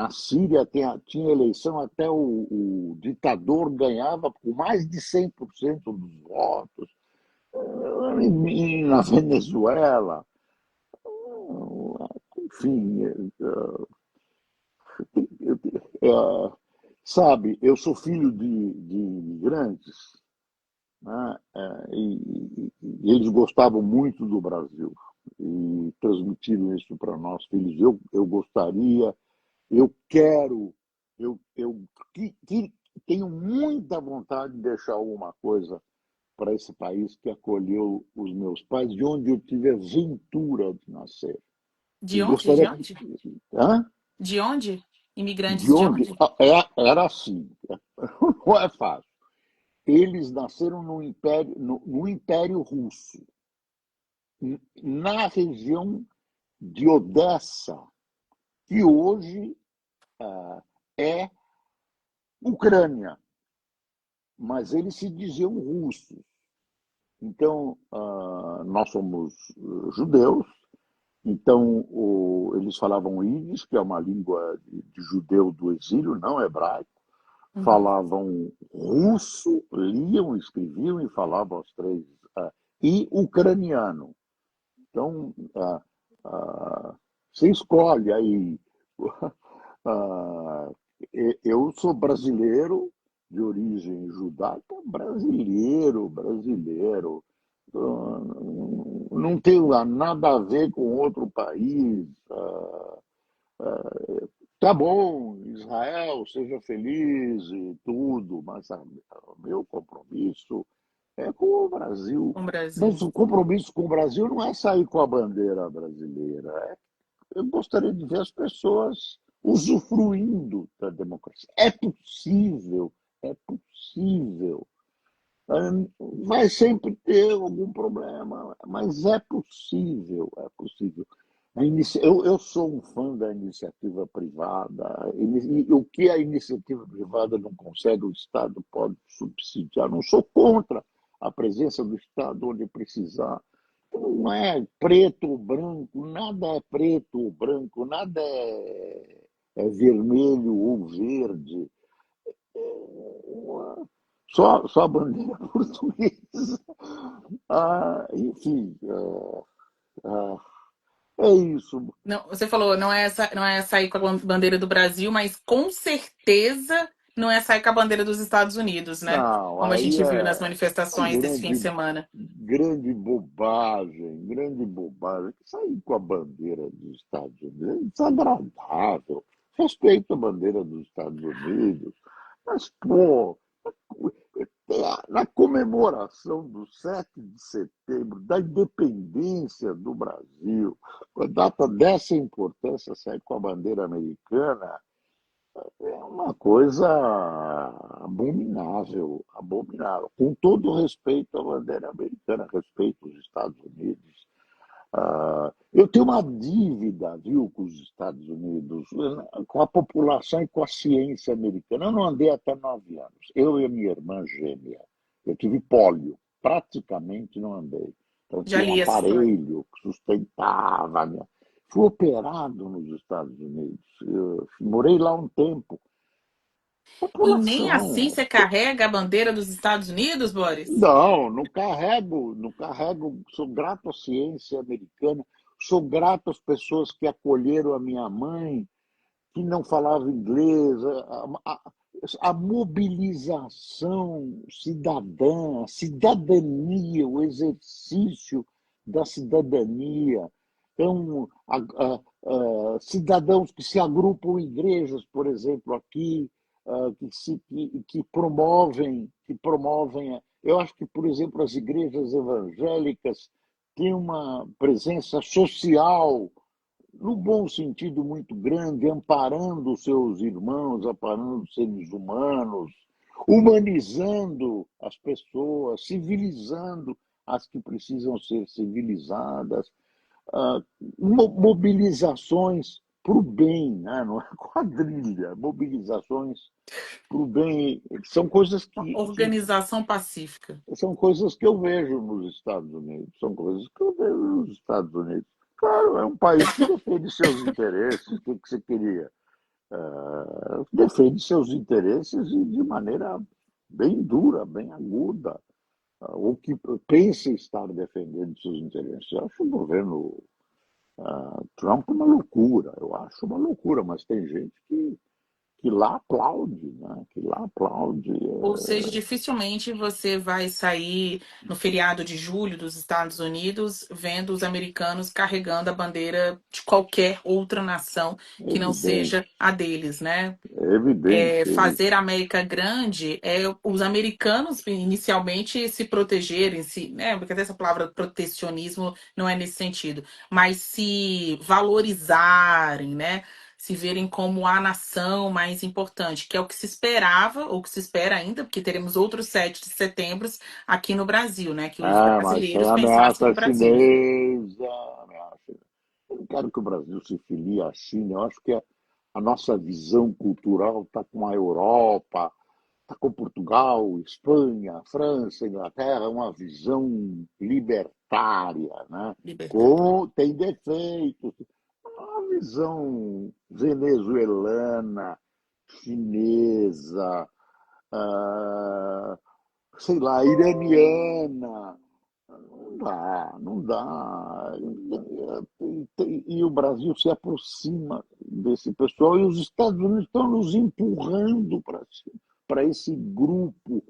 Speaker 2: Síria tinha eleição até o ditador ganhava com mais de 100% dos votos. Na Venezuela, enfim, sabe, eu sou filho de imigrantes, né? E eles gostavam muito do Brasil e transmitiram isso para nós filhos. Eu gostaria, eu quero, eu tenho muita vontade de deixar alguma coisa para esse país que acolheu os meus pais, de onde eu tive a ventura de nascer. E
Speaker 1: De onde? De
Speaker 2: gostaria.
Speaker 1: onde?
Speaker 2: Hã?
Speaker 1: De onde?
Speaker 2: De
Speaker 1: Imigrantes de
Speaker 2: onde?
Speaker 1: onde?
Speaker 2: Era assim. Não é fácil. Eles nasceram no Império Russo, na região de Odessa, que hoje é Ucrânia, mas eles se diziam russos. Então, nós somos judeus, então eles falavam ídis, que é uma língua de judeu do exílio, não hebraico,
Speaker 1: Uhum.
Speaker 2: falavam russo, liam, escreviam e falavam os três, e ucraniano. Então, você escolhe aí. Ah, eu sou brasileiro, de origem judaica, brasileiro, brasileiro. Ah, não tenho nada a ver com outro país. Tá bom, Israel, seja feliz e tudo, mas o meu compromisso é com o Brasil.
Speaker 1: com o
Speaker 2: Mas
Speaker 1: Brasil.
Speaker 2: o compromisso com o Brasil não é sair com a bandeira brasileira. Eu gostaria de ver as pessoas usufruindo da democracia. É possível. Vai sempre ter algum problema, mas é possível, é possível. Eu sou um fã da iniciativa privada, e o que a iniciativa privada não consegue, o Estado pode subsidiar. Não sou contra a presença do Estado onde precisar. Não é preto ou branco, nada é preto ou branco, nada é vermelho ou verde. Só a bandeira portuguesa. Enfim, ah, é isso.
Speaker 1: Não, você falou, não é sair com a bandeira do Brasil, mas com certeza não é sair com a bandeira dos Estados Unidos, né?
Speaker 2: Não,
Speaker 1: Como a
Speaker 2: aí
Speaker 1: gente viu nas
Speaker 2: é uma
Speaker 1: manifestações desse fim de semana.
Speaker 2: grande bobagem, grande bobagem. Sair com a bandeira dos Estados Unidos é desagradável. Respeito a bandeira dos Estados Unidos, mas, pô, na comemoração do 7 de setembro, da independência do Brasil, com a data dessa importância, sair com a bandeira americana, é uma coisa abominável, abominável. Com todo respeito à bandeira americana, respeito aos Estados Unidos. Eu tenho uma dívida, viu, com os Estados Unidos, com a população e com a ciência americana. Eu não andei até 9 anos. Eu e a minha irmã gêmea. Eu tive pólio, praticamente não andei. Então
Speaker 1: Já
Speaker 2: tinha um
Speaker 1: li essa história.
Speaker 2: aparelho que sustentava. Fui operado nos Estados Unidos. Eu morei lá um tempo.
Speaker 1: E nem assim
Speaker 2: População.
Speaker 1: você carrega a bandeira dos Estados Unidos, Boris?
Speaker 2: Não, não carrego, não carrego. Sou grato à ciência americana, sou grato às pessoas que acolheram a minha mãe, que não falava inglês, a mobilização cidadã, a cidadania, o exercício da cidadania. Então, cidadãos que se agrupam em igrejas, por exemplo, aqui, que promovem. Eu acho que, por exemplo, as igrejas evangélicas têm uma presença social no bom sentido, muito grande, amparando os seus irmãos, amparando os seres humanos, humanizando as pessoas, civilizando as que precisam ser civilizadas, ah, mobilizações para o bem, né? Não é quadrilha, mobilizações para o bem,
Speaker 1: Uma organização pacífica.
Speaker 2: são coisas que eu vejo nos Estados Unidos, são coisas que eu vejo nos Estados Unidos. Claro, é um país que defende seus interesses. O que você queria? Defende seus interesses e de maneira bem dura, bem aguda. Ou que pensa estar defendendo seus interesses. Eu acho o governo Trump uma loucura. Eu acho uma loucura, mas tem gente que lá aplaude, né? Que lá aplaude.
Speaker 1: Ou seja, dificilmente você vai sair no feriado de julho dos Estados Unidos vendo os americanos carregando a bandeira de qualquer outra nação
Speaker 2: É
Speaker 1: que não
Speaker 2: evidente,
Speaker 1: seja a deles, né?
Speaker 2: é evidente.
Speaker 1: Fazer a América grande é os americanos inicialmente se protegerem, né? Porque até essa palavra protecionismo não é nesse sentido, mas se valorizarem, né? Se verem como a nação mais importante, que é o que se esperava, ou que se espera ainda, porque teremos outros 7 de setembro aqui no Brasil, né? Que os
Speaker 2: Mas tem
Speaker 1: brasileiros pensassem
Speaker 2: ameaça
Speaker 1: no Brasil.
Speaker 2: chinesa, Eu não quero que o Brasil se filie à China. Eu acho que a nossa visão cultural está com a Europa, está com Portugal, Espanha, França, Inglaterra, uma visão libertária, né?
Speaker 1: Libertário.
Speaker 2: Tem defeitos. Uma visão venezuelana, chinesa, ah, sei lá, iraniana. Não dá, não dá. E o Brasil se aproxima desse pessoal e os Estados Unidos estão nos empurrando para esse grupo,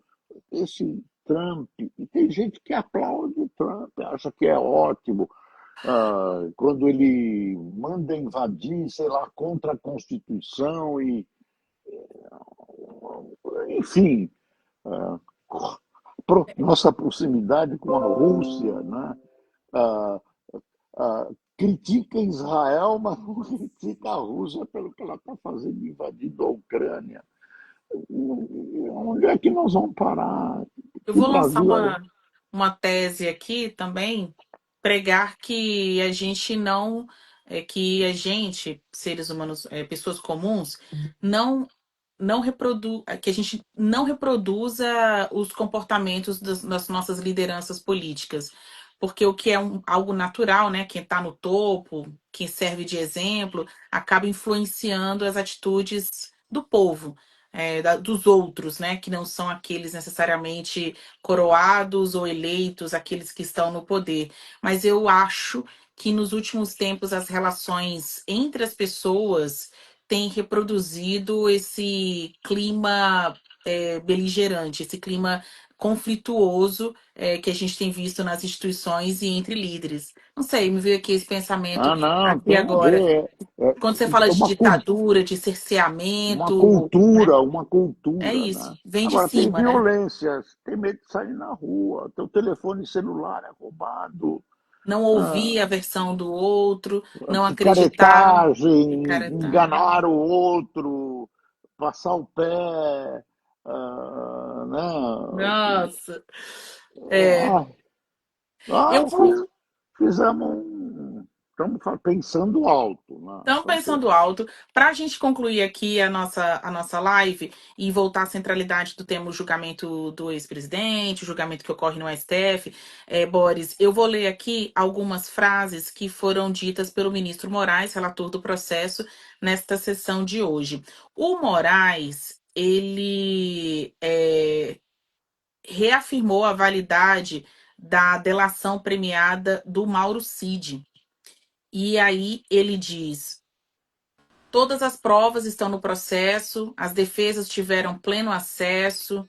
Speaker 2: esse Trump. E tem gente que aplaude o Trump, acha que é ótimo. Quando ele manda invadir, sei lá, contra a Constituição enfim, nossa proximidade com a Rússia, né? Ah, critica Israel, mas não critica a Rússia pelo que ela está fazendo, invadindo a Ucrânia. Onde é que nós vamos parar?
Speaker 1: Eu
Speaker 2: O
Speaker 1: vou lançar
Speaker 2: Brasil, olha,
Speaker 1: uma tese aqui também, pregar que a gente não, que a gente, seres humanos, pessoas comuns, não que a gente não reproduza os comportamentos das nossas lideranças políticas. Porque o que é algo natural, né? Quem está no topo, quem serve de exemplo, acaba influenciando as atitudes do povo, dos outros, né? Que não são aqueles necessariamente coroados ou eleitos, aqueles que estão no poder. Mas eu acho que nos últimos tempos as relações entre as pessoas têm reproduzido esse clima beligerante, esse clima conflituoso que a gente tem visto nas instituições e entre líderes. Não sei, me veio aqui esse pensamento
Speaker 2: não,
Speaker 1: aqui
Speaker 2: tem a
Speaker 1: agora.
Speaker 2: ver.
Speaker 1: Quando você fala de
Speaker 2: Uma,
Speaker 1: ditadura, de cerceamento, né?
Speaker 2: uma
Speaker 1: É
Speaker 2: cultura,
Speaker 1: isso,
Speaker 2: né?
Speaker 1: vem de
Speaker 2: Agora, tem
Speaker 1: cima, né?
Speaker 2: violência, tem medo de sair na rua, teu telefone celular é roubado,
Speaker 1: Não ouvir a versão do outro, não acreditar,
Speaker 2: picaretagem,
Speaker 1: picaretagem.
Speaker 2: enganar o outro, passar o pé, né?
Speaker 1: Nossa, é,
Speaker 2: Ah,
Speaker 1: eu vou.
Speaker 2: fizemos estamos pensando alto, né?
Speaker 1: Estamos pensando alto. Para a gente concluir aqui a nossa live e voltar à centralidade do tema o julgamento do ex-presidente, o julgamento que ocorre no STF, Boris, eu vou ler aqui algumas frases que foram ditas pelo ministro Moraes, relator do processo, nesta sessão de hoje. O Moraes, ele reafirmou a validade da delação premiada do Mauro Cid. E aí ele diz. Todas as provas estão no processo, as defesas tiveram pleno acesso,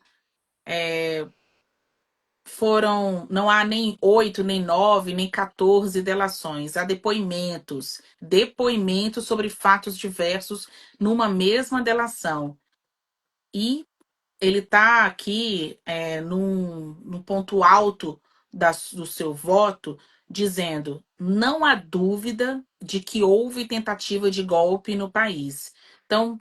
Speaker 1: não há nem 8, nem 9, nem 14 delações, há depoimentos sobre fatos diversos numa mesma delação. E ele está aqui num ponto alto do seu voto, dizendo: não há dúvida de que houve tentativa de golpe no país. Então,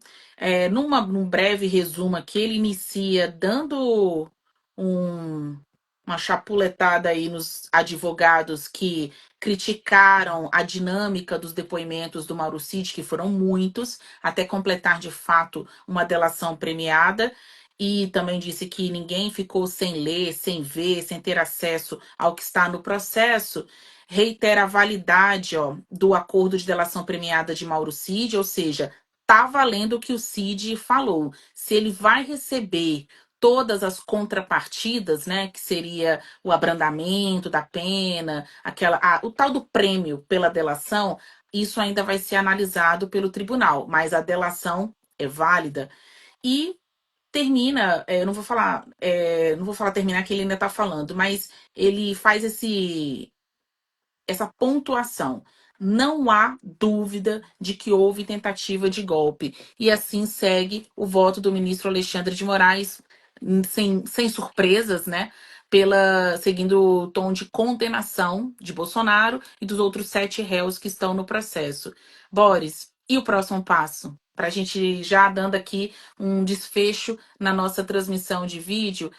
Speaker 1: num breve resumo aqui, ele inicia dando um- uma chapuletada aí nos advogados que criticaram a dinâmica dos depoimentos do Mauro Cid, que foram muitos, até completar de fato uma delação premiada e também disse que ninguém ficou sem ler, sem ver, sem ter acesso ao que está no processo. Reitera a validade, do acordo de delação premiada de Mauro Cid, ou seja, tá valendo o que o Cid falou. Se ele vai receber todas as contrapartidas, né, que seria o abrandamento da pena, o tal do prêmio pela delação, isso ainda vai ser analisado pelo tribunal, mas a delação é válida. E termina, eu não vou falar, não vou falar terminar que ele ainda está falando, mas ele faz essa pontuação. Não há dúvida de que houve tentativa de golpe. E assim segue o voto do ministro Alexandre de Moraes, sem surpresas, né? Seguindo o tom de condenação de Bolsonaro e dos outros 7 réus que estão no processo. Boris, e o próximo passo? Para a gente já dando aqui um desfecho na nossa transmissão de vídeo,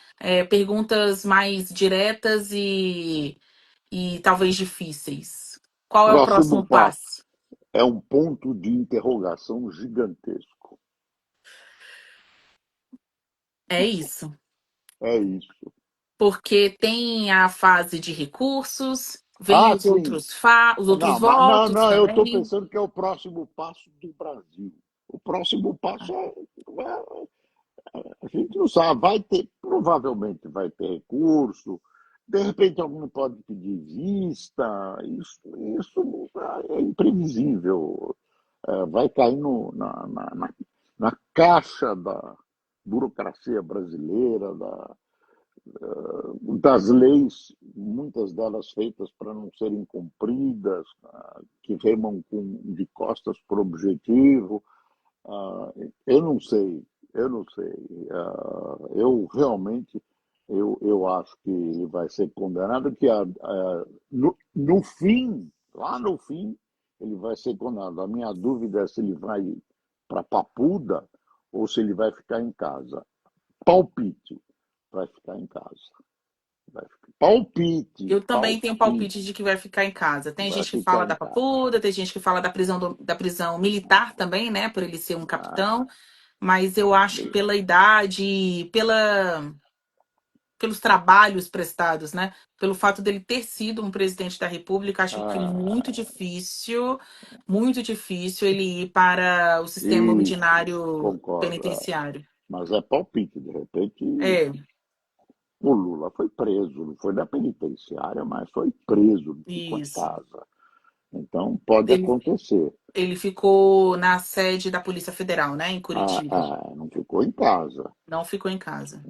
Speaker 1: perguntas mais diretas e talvez difíceis. Qual é o
Speaker 2: Próximo
Speaker 1: próximo
Speaker 2: passo
Speaker 1: passo?
Speaker 2: é um ponto de interrogação gigantesco.
Speaker 1: É isso.
Speaker 2: É isso.
Speaker 1: Porque tem a fase de recursos, vem
Speaker 2: Ah, sim.
Speaker 1: os outros
Speaker 2: Não,
Speaker 1: votos
Speaker 2: não, eu estou
Speaker 1: também.
Speaker 2: pensando que é o próximo passo do Brasil. O próximo passo a gente não sabe, vai ter, provavelmente vai ter recurso, de repente alguém pode pedir vista, isso é imprevisível. Vai cair na caixa da burocracia brasileira, das leis, muitas delas feitas para não serem cumpridas, que remam de costas para o objetivo. Eu não sei, eu não sei. Eu realmente. Eu acho que ele vai ser condenado, no fim, lá no fim, ele vai ser condenado. A minha dúvida é se ele vai para Papuda ou se ele vai ficar em casa. Palpite, vai ficar em casa. Palpite,
Speaker 1: Eu também tenho palpite
Speaker 2: palpite,
Speaker 1: de que vai ficar em casa. Tem
Speaker 2: vai
Speaker 1: gente que fala
Speaker 2: ficar em
Speaker 1: da
Speaker 2: casa.
Speaker 1: Papuda, tem gente que fala da prisão, da prisão militar também, né? Por ele ser um capitão.
Speaker 2: Ah,
Speaker 1: Mas eu acho que pela idade, pelos trabalhos prestados, né? Pelo fato dele ter sido um presidente da República, acho que
Speaker 2: ah,
Speaker 1: muito difícil ele ir para o sistema
Speaker 2: isso,
Speaker 1: ordinário
Speaker 2: concordo.
Speaker 1: penitenciário.
Speaker 2: Mas é palpite, de repente
Speaker 1: É,
Speaker 2: o Lula foi preso, não foi na penitenciária, mas foi preso, não ficou em
Speaker 1: isso.
Speaker 2: casa. Então pode
Speaker 1: Ele,
Speaker 2: acontecer.
Speaker 1: ele ficou na sede da Polícia Federal, né? Em Curitiba.
Speaker 2: Não ficou em casa.
Speaker 1: Não ficou em casa.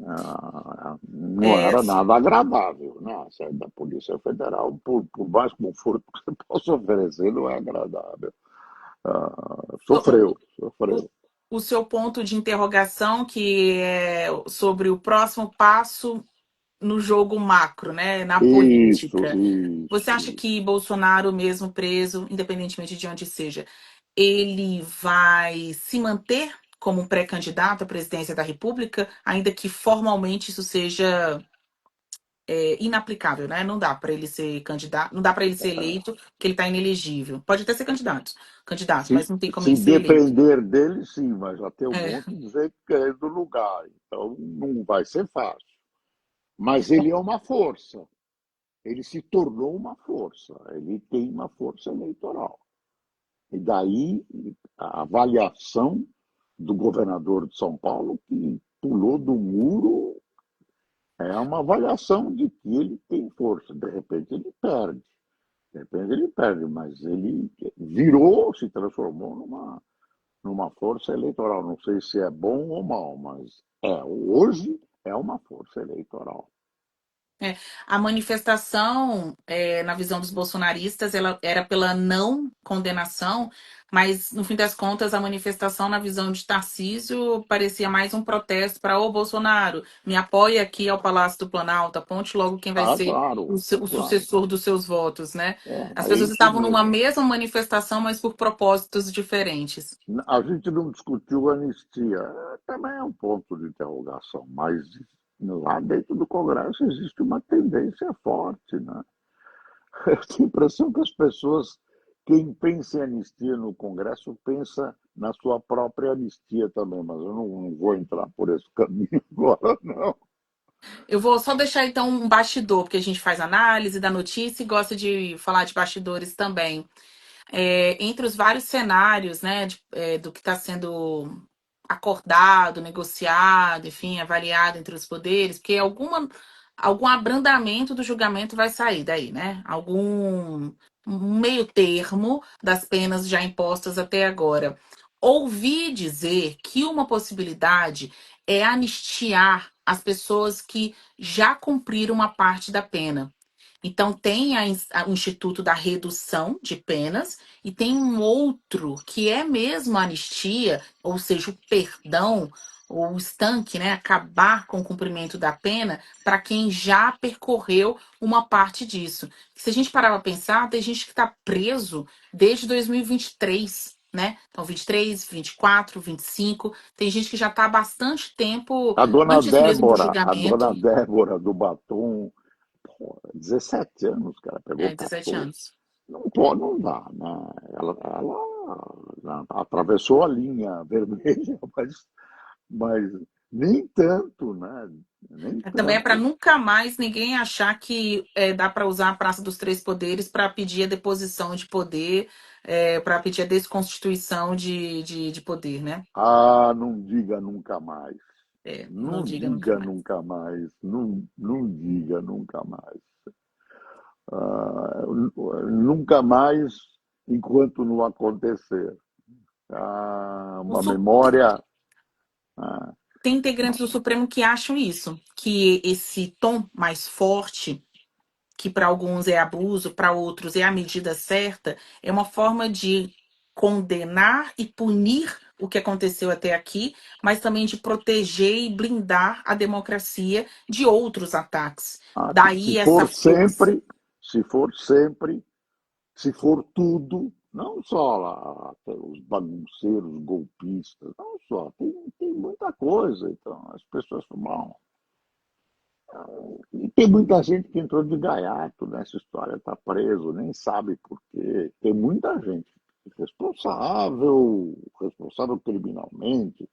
Speaker 2: Não
Speaker 1: É,
Speaker 2: era nada agradável, né? A sede da Polícia Federal, por mais conforto que você possa oferecer, não é agradável.
Speaker 1: o,
Speaker 2: Sofreu,
Speaker 1: o,
Speaker 2: sofreu.
Speaker 1: o seu ponto de interrogação, que é sobre o próximo passo no jogo macro, né? Na
Speaker 2: Isso,
Speaker 1: política. Você
Speaker 2: isso,
Speaker 1: acha
Speaker 2: isso.
Speaker 1: que Bolsonaro, mesmo preso, independentemente de onde seja, ele vai se manter como um pré-candidato à presidência da República, ainda que formalmente isso seja inaplicável, né? Não dá para ele ser candidato, não dá para ele ser eleito, porque ele está inelegível. Pode até ser candidato, mas não tem como
Speaker 2: Se
Speaker 1: ele ser eleito.
Speaker 2: depender dele, sim, mas já tem um
Speaker 1: É,
Speaker 2: monte de gente querendo lugar. Então não vai ser fácil. Mas ele é uma força. Ele se tornou uma força. Ele tem uma força eleitoral. E daí a avaliação do governador de São Paulo, que pulou do muro, é uma avaliação de que ele tem força. De repente ele perde. De repente ele perde, mas ele virou, se transformou numa força eleitoral. Não sei se é bom ou mal, mas hoje é uma força eleitoral.
Speaker 1: É, a manifestação, na visão dos bolsonaristas, ela era pela não condenação, mas no fim das contas, a manifestação, na visão de Tarcísio, parecia mais um protesto para o Bolsonaro. Me apoie aqui ao Palácio do Planalto, aponte logo quem vai
Speaker 2: Ah,
Speaker 1: ser
Speaker 2: claro,
Speaker 1: o
Speaker 2: claro.
Speaker 1: sucessor dos seus votos, né? As
Speaker 2: É
Speaker 1: pessoas
Speaker 2: isso
Speaker 1: estavam numa
Speaker 2: mesmo.
Speaker 1: mesma manifestação, mas por propósitos diferentes.
Speaker 2: A gente não discutiu anistia. Também é um ponto de interrogação, mas lá dentro do Congresso existe uma tendência forte, né? Eu tenho a impressão que as pessoas, quem pensa em anistia no Congresso, pensa na sua própria anistia também, mas eu não vou entrar por esse caminho agora, não.
Speaker 1: Eu vou só deixar então um bastidor, porque a gente faz análise da notícia e gosta de falar de bastidores também. Entre os vários cenários, né, do que está sendo acordado, negociado, enfim, avaliado entre os poderes, porque algum abrandamento do julgamento vai sair daí, né? Algum um meio termo das penas já impostas até agora. Ouvi dizer que uma possibilidade é anistiar as pessoas que já cumpriram uma parte da pena. Então, tem o Instituto da Redução de Penas e tem um outro que é mesmo a anistia, ou seja, o perdão, ou o estanque, né? Acabar com o cumprimento da pena para quem já percorreu uma parte disso. Se a gente parar para pensar, tem gente que está preso desde 2023. Né? Então, 23, 24, 25. Tem gente que já está há bastante tempo, antes mesmo do
Speaker 2: A
Speaker 1: julgamento,
Speaker 2: dona Débora do Batom, pô, 17 anos que ela pegou
Speaker 1: 17
Speaker 2: 14.
Speaker 1: anos.
Speaker 2: Não pode, não dá, né? Ela atravessou a linha vermelha, mas nem tanto, né? Nem
Speaker 1: Também é para
Speaker 2: tanto.
Speaker 1: nunca mais ninguém achar que dá para usar a Praça dos Três Poderes para pedir a deposição de poder, para pedir a desconstituição de poder, né?
Speaker 2: Não diga nunca mais.
Speaker 1: Não
Speaker 2: Não
Speaker 1: diga nunca
Speaker 2: diga
Speaker 1: mais.
Speaker 2: nunca mais. Não diga nunca mais. Nunca mais enquanto não acontecer.
Speaker 1: O
Speaker 2: Uma
Speaker 1: Su-
Speaker 2: memória. ah,
Speaker 1: Tem integrantes do Supremo que acham isso, que esse tom mais forte, que para alguns é abuso, para outros é a medida certa, é uma forma de condenar e punir o que aconteceu até aqui, mas também de proteger e blindar a democracia de outros ataques.
Speaker 2: Se
Speaker 1: Daí essa
Speaker 2: for
Speaker 1: força.
Speaker 2: sempre, se for sempre, se for tudo, não só lá, os bagunceiros, golpistas, não só, tem muita coisa. Então, as pessoas falam, e tem muita gente que entrou de gaiato nessa história, está preso, nem sabe por quê. Tem muita gente responsável, responsável criminalmente,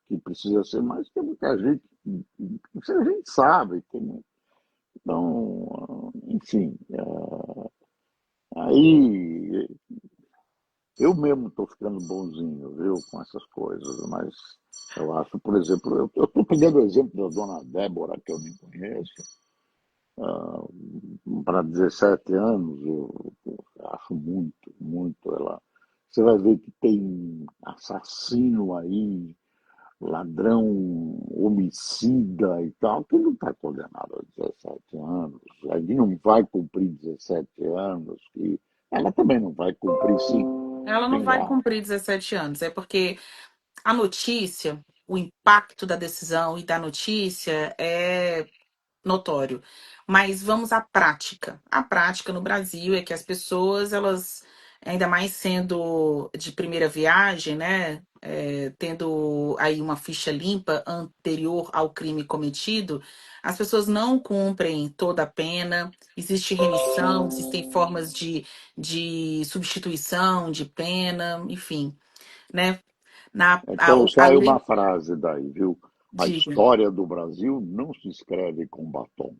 Speaker 2: que precisa ser mais, tem muita gente, isso a gente sabe. Então, enfim, aí eu mesmo estou ficando bonzinho, viu, com essas coisas, mas eu acho, por exemplo, eu estou pegando o exemplo da dona Débora, que eu nem conheço, para 17 anos, eu acho muito, muito. Você vai ver que tem assassino aí, ladrão, homicida e tal, que não está condenado a 17 anos, ele não vai cumprir 17 anos, que ela também não vai cumprir,
Speaker 1: Ela não
Speaker 2: sei
Speaker 1: vai
Speaker 2: lá.
Speaker 1: cumprir 17 anos, é porque a notícia, o impacto da decisão e da notícia é notório. Mas vamos à prática. A prática no Brasil é que as pessoas, elas, ainda mais sendo de primeira viagem, né? Tendo aí uma ficha limpa anterior ao crime cometido, as pessoas não cumprem toda a pena, existe remissão, existem formas de substituição de pena, enfim, né?
Speaker 2: Então
Speaker 1: A
Speaker 2: sai uma
Speaker 1: lei
Speaker 2: frase daí, viu? A
Speaker 1: diga.
Speaker 2: história do Brasil não se escreve com batom.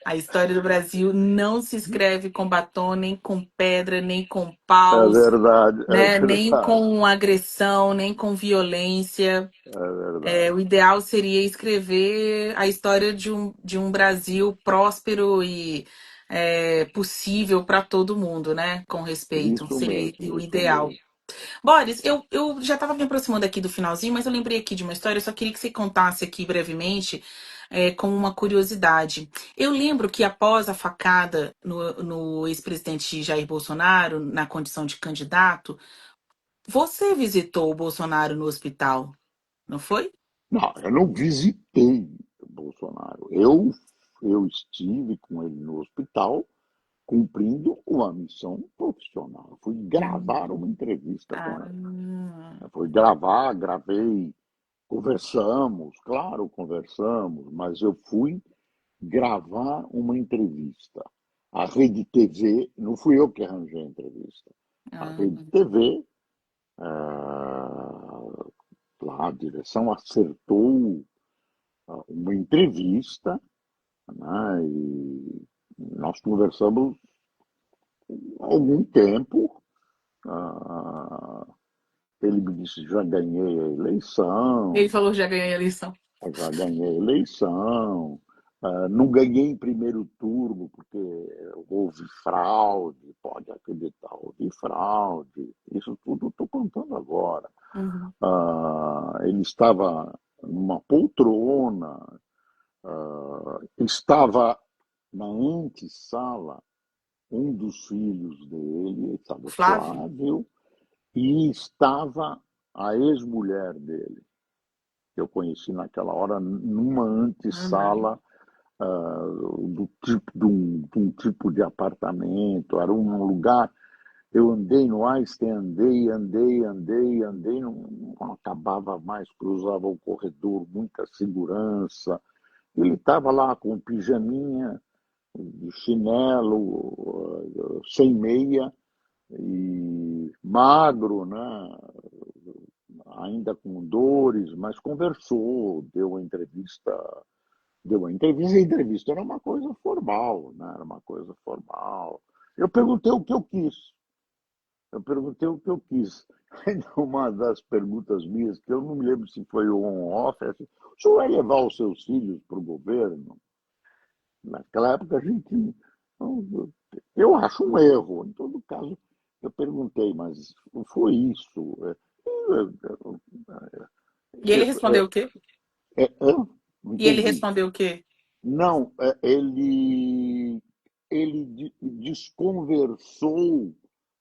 Speaker 1: A história do Brasil não se escreve com batom, nem com pedra, nem com
Speaker 2: É
Speaker 1: paus,
Speaker 2: verdade, é
Speaker 1: né? Nem
Speaker 2: verdade,
Speaker 1: com agressão, nem com violência.
Speaker 2: é verdade.
Speaker 1: O ideal seria escrever a história de um Brasil próspero e possível para todo mundo, né? Com respeito.
Speaker 2: Isso
Speaker 1: Seria
Speaker 2: mesmo,
Speaker 1: o
Speaker 2: isso
Speaker 1: ideal.
Speaker 2: mesmo.
Speaker 1: Boris, eu já estava me aproximando aqui do finalzinho, mas eu lembrei aqui de uma história, eu só queria que você contasse aqui brevemente, como uma curiosidade. Eu lembro que após a facada no ex-presidente Jair Bolsonaro, na condição de candidato, você visitou o Bolsonaro no hospital, não foi?
Speaker 2: Não, eu não visitei o Bolsonaro. Eu estive com ele no hospital cumprindo uma missão profissional. Fui gravar uma entrevista com ele.
Speaker 1: Ah,
Speaker 2: Fui gravar, gravei, conversamos, claro, conversamos, mas eu fui gravar uma entrevista. A Rede TV, não fui eu que arranjei a entrevista. A Rede
Speaker 1: ah.
Speaker 2: TV, lá a direção acertou uma entrevista, né, e nós conversamos há algum tempo. ah, Ele me disse: já ganhei a
Speaker 1: Ele
Speaker 2: eleição,
Speaker 1: falou que já ganhei a eleição.
Speaker 2: já ganhei a eleição. Não ganhei em primeiro turno porque houve fraude, pode acreditar, houve fraude. Isso tudo estou contando agora.
Speaker 1: Uhum.
Speaker 2: Ele estava numa poltrona, estava na antessala um dos filhos dele, estava o
Speaker 1: Flávio?
Speaker 2: Flávio, e estava a ex-mulher dele, que eu conheci naquela hora, numa
Speaker 1: Uhum.
Speaker 2: antessala de um tipo de apartamento. Era um lugar. Eu andei no Einstein, andei, não acabava mais, cruzava o corredor, muita segurança. Ele estava lá com um pijaminha, de chinelo, sem meia, e magro, né? Ainda com dores, mas conversou, a entrevista era uma coisa formal, né? Era uma coisa formal. Eu perguntei o que eu quis. Eu perguntei o que eu quis. Uma das perguntas minhas, que eu não me lembro se foi on-off, é assim: o senhor vai levar os seus filhos para o governo? Naquela época a gente. Eu acho um erro. Em todo caso, eu perguntei, mas foi isso.
Speaker 1: E ele respondeu o quê?
Speaker 2: Não
Speaker 1: E ele
Speaker 2: entendi.
Speaker 1: respondeu o quê?
Speaker 2: Não, ele desconversou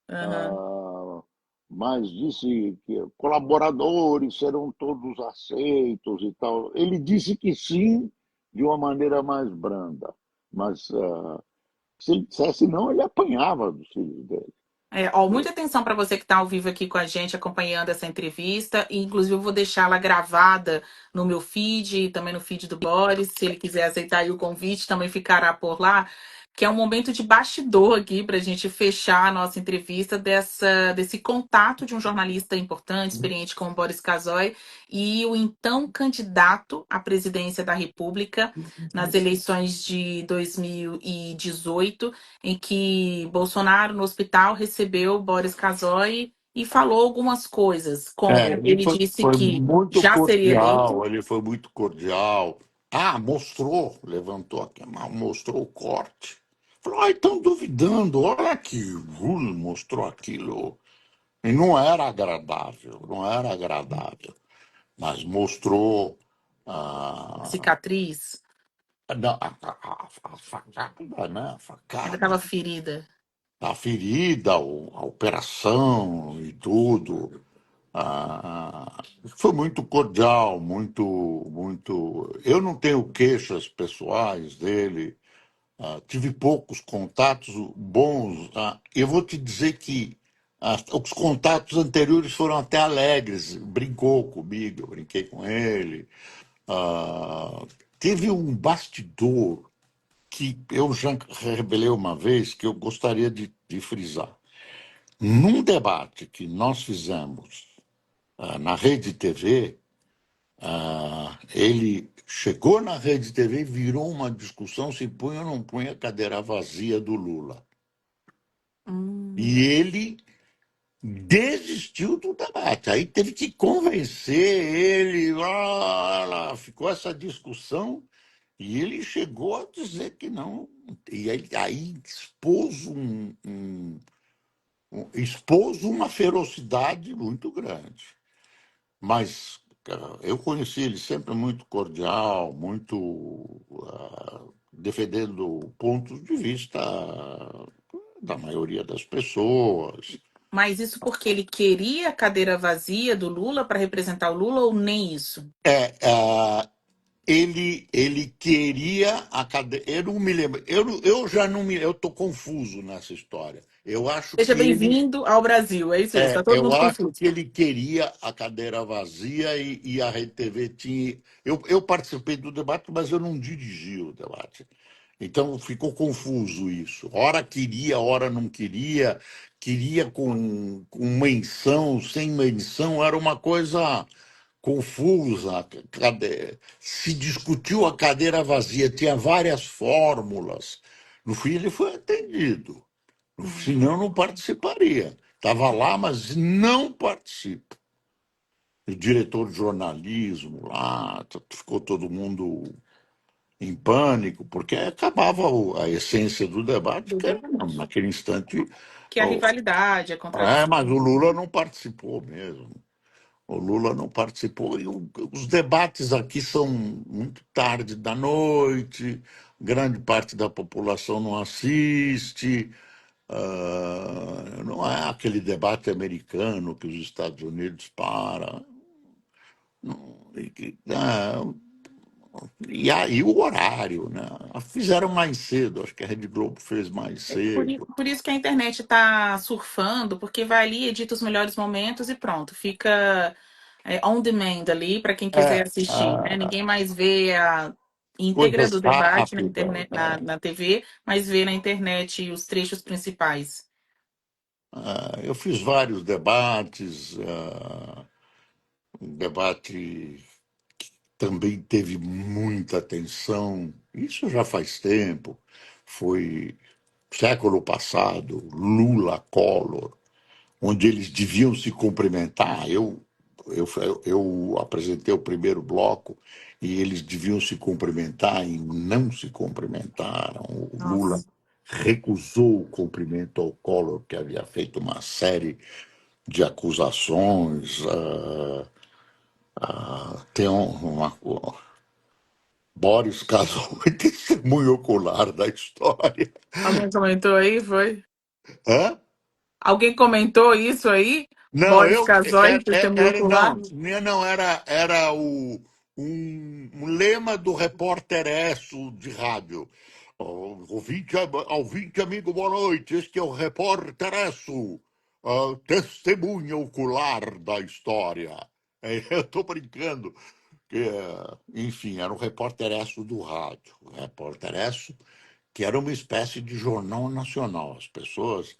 Speaker 1: Aham.
Speaker 2: mas disse que colaboradores serão todos aceitos e tal. Ele disse que sim, de uma maneira mais branda, mas se ele dissesse não, ele apanhava dos filhos dele.
Speaker 1: Ó, muita atenção para você que está ao vivo aqui com a gente, acompanhando essa entrevista. E, inclusive, eu vou deixá-la gravada no meu feed e também no feed do Boris. Se ele quiser aceitar aí o convite, também ficará por lá. Que é um momento de bastidor aqui para a gente fechar a nossa entrevista desse contato de um jornalista importante, experiente como Boris Casoy e o então candidato à presidência da República nas eleições de 2018 em que Bolsonaro, no hospital, recebeu Boris Casoy e falou algumas coisas, como
Speaker 2: Ele
Speaker 1: ele
Speaker 2: foi,
Speaker 1: disse
Speaker 2: foi
Speaker 1: que
Speaker 2: muito
Speaker 1: já seria eleito.
Speaker 2: cordial, ele foi muito cordial. Ah, mostrou, levantou aqui a mão, mostrou o corte. Falou, estão duvidando, olha que Lula mostrou aquilo. E não era agradável, não era agradável, mas mostrou ah,
Speaker 1: Cicatriz,
Speaker 2: a facada, né? A
Speaker 1: ainda
Speaker 2: facada,
Speaker 1: estava ferida.
Speaker 2: a ferida, a operação e tudo. Foi muito cordial, muito, muito. Eu não tenho queixas pessoais dele, tive poucos contatos bons. Eu vou te dizer que os contatos anteriores foram até alegres. Brincou comigo, eu brinquei com ele. Ah, teve um bastidor que eu já revelei uma vez que eu gostaria de frisar. Num debate que nós fizemos na Rede TV, ele chegou na Rede TV e virou uma discussão se punha ou não punha a cadeira vazia do Lula. E
Speaker 1: Hum,
Speaker 2: ele desistiu do debate. Aí teve que convencer ele. Ficou essa discussão e ele chegou a dizer que não. E aí expôs expôs uma ferocidade muito grande. Mas eu conheci ele sempre muito cordial, muito defendendo pontos de vista da maioria das pessoas.
Speaker 1: mas isso porque ele queria a cadeira vazia do Lula para representar o Lula ou nem isso?
Speaker 2: Ele queria a cadeira. Eu não me lembro. Eu já não me. Eu estou confuso nessa história. Eu acho
Speaker 1: Seja
Speaker 2: que ele
Speaker 1: bem-vindo ao Brasil, é isso mesmo, está todo
Speaker 2: Eu
Speaker 1: mundo
Speaker 2: acho
Speaker 1: confuso.
Speaker 2: que ele queria a cadeira vazia e a Rede TV tinha. Eu participei do debate, mas eu não dirigi o debate. Então ficou confuso isso. Ora queria, ora não queria, queria com menção, sem menção, era uma coisa confusa. Se discutiu a cadeira vazia, tinha várias fórmulas. No fim, ele foi atendido.
Speaker 1: Uhum.
Speaker 2: Senão, não participaria. Estava lá, mas não participa. O diretor de jornalismo lá, ficou todo mundo em pânico, porque acabava a essência do debate, que era, não, naquele instante.
Speaker 1: Que é a
Speaker 2: ó,
Speaker 1: rivalidade, a contradição.
Speaker 2: mas o Lula não participou mesmo. O Lula não participou. E os debates aqui são muito tarde da noite, grande parte da população não assiste. Não é aquele debate americano que os Estados Unidos para. E aí o horário, né? Fizeram mais cedo, acho que a Rede Globo fez mais cedo.
Speaker 1: Por isso que a internet está surfando, porque vai ali, edita os melhores momentos e pronto, fica on demand ali para quem quiser
Speaker 2: É,
Speaker 1: assistir, né? Ninguém mais vê a íntegra
Speaker 2: coisas
Speaker 1: do debate na
Speaker 2: rápidas,
Speaker 1: internet,
Speaker 2: né?
Speaker 1: na TV, mas vê na internet os trechos principais.
Speaker 2: Eu fiz vários debates, um debate também teve muita atenção, isso já faz tempo, foi século passado, Lula, Collor, onde eles deviam se cumprimentar. Eu apresentei o primeiro bloco e eles deviam se cumprimentar e não se cumprimentaram. O Lula
Speaker 1: Nossa.
Speaker 2: recusou o cumprimento ao Collor, que havia feito uma série de acusações. Tem Boris Casoy, testemunho ocular da história.
Speaker 1: Alguém comentou aí, foi?
Speaker 2: Hã?
Speaker 1: Alguém comentou isso aí?
Speaker 2: Não,
Speaker 1: Boris Casoy, que chamou por lá.
Speaker 2: não, era um lema do repórter Esso de rádio. Ouvinte amigo, boa noite. Este é o repórter Esso, a testemunha ocular da história. Eu estou brincando. Enfim, era o repórter Esso do rádio. O repórter Esso, que era uma espécie de jornal nacional. As pessoas,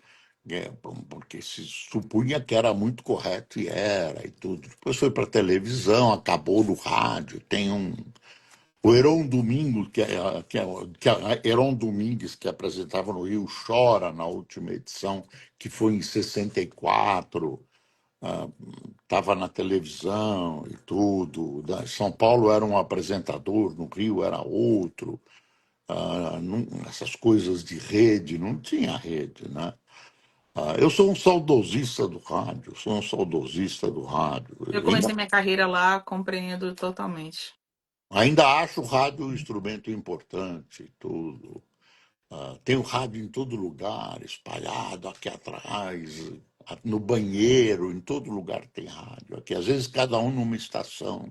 Speaker 2: porque se supunha que era muito correto e era e tudo. Depois foi para a televisão, acabou no rádio. Tem o Heron Domingos, Heron Domingues, que apresentava no Rio Chora na última edição, que foi em 64. Estava na televisão e tudo. São Paulo era um apresentador, no Rio era outro. Essas coisas de rede, não tinha rede, né? Eu sou um saudosista do rádio, sou um saudosista do rádio.
Speaker 1: Eu
Speaker 2: Eu
Speaker 1: comecei minha carreira lá, compreendo totalmente.
Speaker 2: ainda acho o rádio um instrumento importante e tudo. Tem o rádio em todo lugar, espalhado aqui atrás, no banheiro, em todo lugar tem rádio. Aqui, às vezes, cada um numa estação.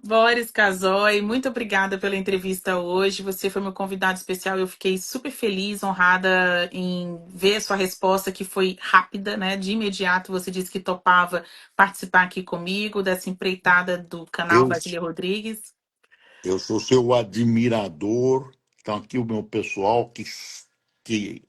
Speaker 1: Boris Casoy, muito obrigada pela entrevista hoje. Você foi meu convidado especial. Eu fiquei super feliz, honrada em ver a sua resposta, que foi rápida, né? De imediato, você disse que topava participar aqui comigo dessa empreitada do canal
Speaker 2: Eu,
Speaker 1: Basília Rodrigues.
Speaker 2: eu sou seu admirador. Então, aqui o meu pessoal que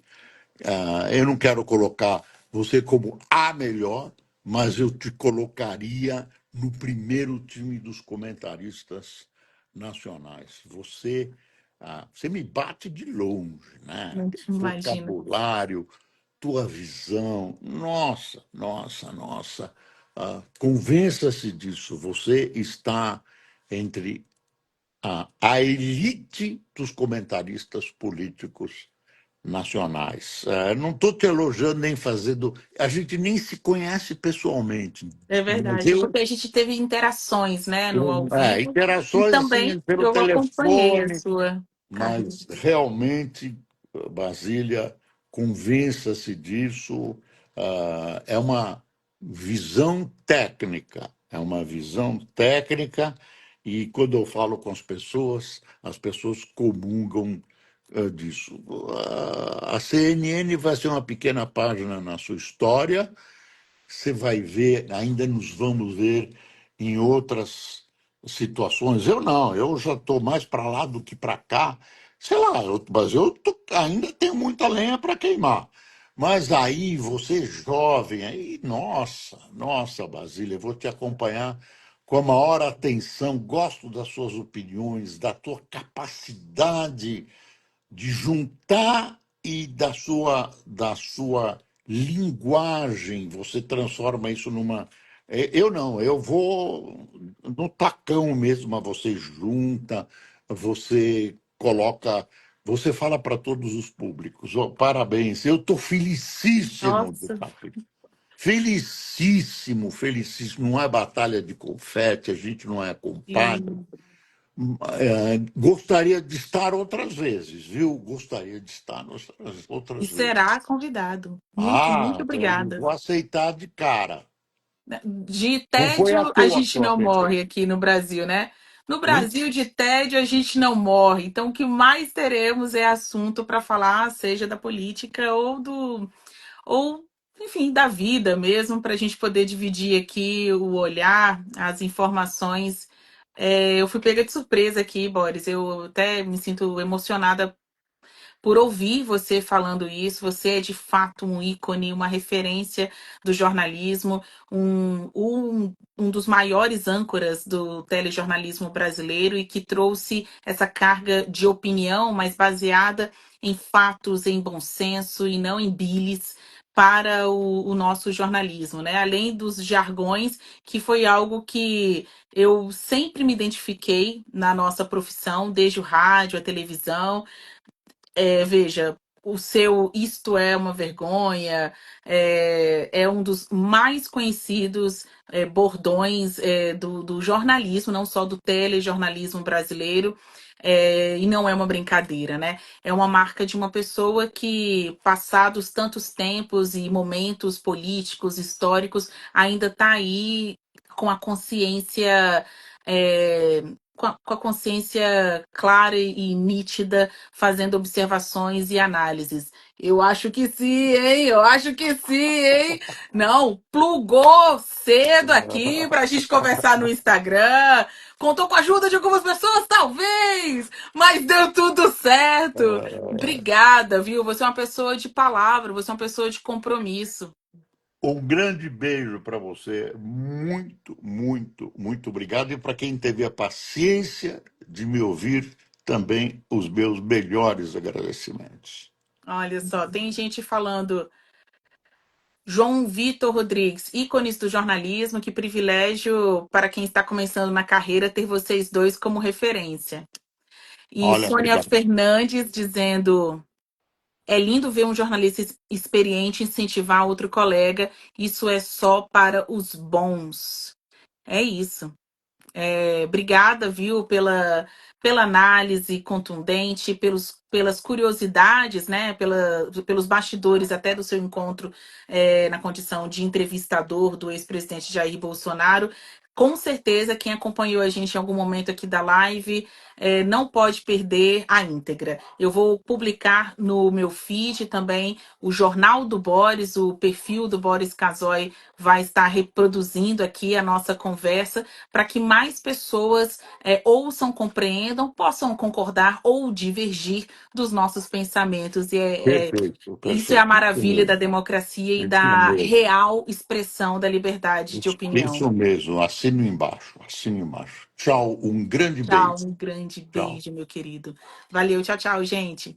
Speaker 2: eu não quero colocar você como a melhor, mas eu te colocaria no primeiro time dos comentaristas nacionais. Você me bate de longe, né?
Speaker 1: Não imagina.
Speaker 2: Vocabulário, tua visão, nossa, nossa, nossa. Convença-se disso. Você está entre a elite dos comentaristas políticos nacionais. Não estou te elogiando nem fazendo. A gente nem se conhece pessoalmente,
Speaker 1: É
Speaker 2: mas
Speaker 1: verdade, porque a gente teve interações, né, no ao vivo, e
Speaker 2: interações
Speaker 1: também
Speaker 2: assim pelo
Speaker 1: eu acompanhei a
Speaker 2: telefone,
Speaker 1: sua carreira.
Speaker 2: mas realmente, Basília, convença-se disso. É uma visão técnica, é uma visão técnica, e quando eu falo com as pessoas comungam disso. A CNN vai ser uma pequena página na sua história, você vai ver, ainda nos vamos ver em outras situações. Eu não, eu já estou mais para lá do que para cá. Sei lá, mas ainda tenho muita lenha para queimar. Mas aí, você jovem, aí, nossa, nossa, Basília, eu vou te acompanhar com a maior atenção. Gosto das suas opiniões, da tua capacidade de juntar e da sua linguagem, você transforma isso numa. Eu não, eu vou no tacão mesmo, mas você junta, você coloca, você fala para todos os públicos. Oh, parabéns, eu estou felicíssimo de
Speaker 1: Nossa,
Speaker 2: estar aqui. Felicíssimo, felicíssimo. Não é batalha de confete, a gente não é compadre.
Speaker 1: e
Speaker 2: Gostaria de estar outras vezes, viu? Gostaria de estar outras vezes.
Speaker 1: será convidado. Muito, muito
Speaker 2: Então eu
Speaker 1: obrigada.
Speaker 2: vou aceitar de cara.
Speaker 1: De
Speaker 2: Não foi à
Speaker 1: tédio, a
Speaker 2: toa que
Speaker 1: gente
Speaker 2: eu
Speaker 1: não morre
Speaker 2: aceitei.
Speaker 1: aqui no Brasil, né? No
Speaker 2: Hein?
Speaker 1: Brasil, de tédio, a gente não morre. Então, o que mais teremos é assunto para falar, seja da política ou, enfim, da vida mesmo, para a gente poder dividir aqui o olhar, as informações. Eu fui pega de surpresa aqui, Boris. Eu até me sinto emocionada por ouvir você falando isso. Você é de fato um ícone, uma referência do jornalismo, um dos maiores âncoras do telejornalismo brasileiro e que trouxe essa carga de opinião, mas baseada em fatos, em bom senso e não em bilis. Para o nosso jornalismo, né? Além dos jargões, que foi algo que eu sempre me identifiquei na nossa profissão, desde o rádio, a televisão. Veja. o seu Isto é uma Vergonha, é um dos mais conhecidos bordões do jornalismo, não só do telejornalismo brasileiro, e não é uma brincadeira, né? É uma marca de uma pessoa que, passados tantos tempos e momentos políticos, históricos, ainda está aí com a consciência. é, com a consciência clara e nítida, fazendo observações e análises. Eu acho que sim, hein? Eu acho que sim, hein? Não, plugou cedo aqui para a gente conversar no Instagram. Contou com a ajuda de algumas pessoas, talvez, mas deu tudo certo. Obrigada, viu? Você é uma pessoa de palavra, você é uma pessoa de compromisso.
Speaker 2: Um grande beijo para você. Muito, muito, muito obrigado. E para quem teve a paciência de me ouvir, também os meus melhores agradecimentos.
Speaker 1: Olha só, tem gente falando. João Vitor Rodrigues, ícones do jornalismo, que privilégio para quem está começando na carreira ter vocês dois como referência. E
Speaker 2: Olha,
Speaker 1: Sônia
Speaker 2: obrigado.
Speaker 1: Fernandes dizendo: é lindo ver um jornalista experiente incentivar outro colega, isso é só para os bons. É isso. Obrigada, viu, pela análise contundente, pelas curiosidades, né, pelos bastidores até do seu encontro na condição de entrevistador do ex-presidente Jair Bolsonaro. Com certeza, quem acompanhou a gente em algum momento aqui da live não pode perder a íntegra. Eu vou publicar no meu feed também o Jornal do Boris, o perfil do Boris Casoy vai estar reproduzindo aqui a nossa conversa para que mais pessoas ouçam, compreendam, possam concordar ou divergir dos nossos pensamentos.
Speaker 2: Perfeito,
Speaker 1: Isso é a
Speaker 2: perfeito. Isso
Speaker 1: maravilha da
Speaker 2: mesmo.
Speaker 1: democracia e
Speaker 2: Isso
Speaker 1: da
Speaker 2: mesmo.
Speaker 1: real expressão da liberdade de opinião.
Speaker 2: Isso mesmo. Assino embaixo. Assino embaixo. Tchau. Um grande
Speaker 1: Tchau,
Speaker 2: beijo.
Speaker 1: um grande
Speaker 2: Tchau.
Speaker 1: beijo, meu querido. Valeu, tchau, tchau, gente.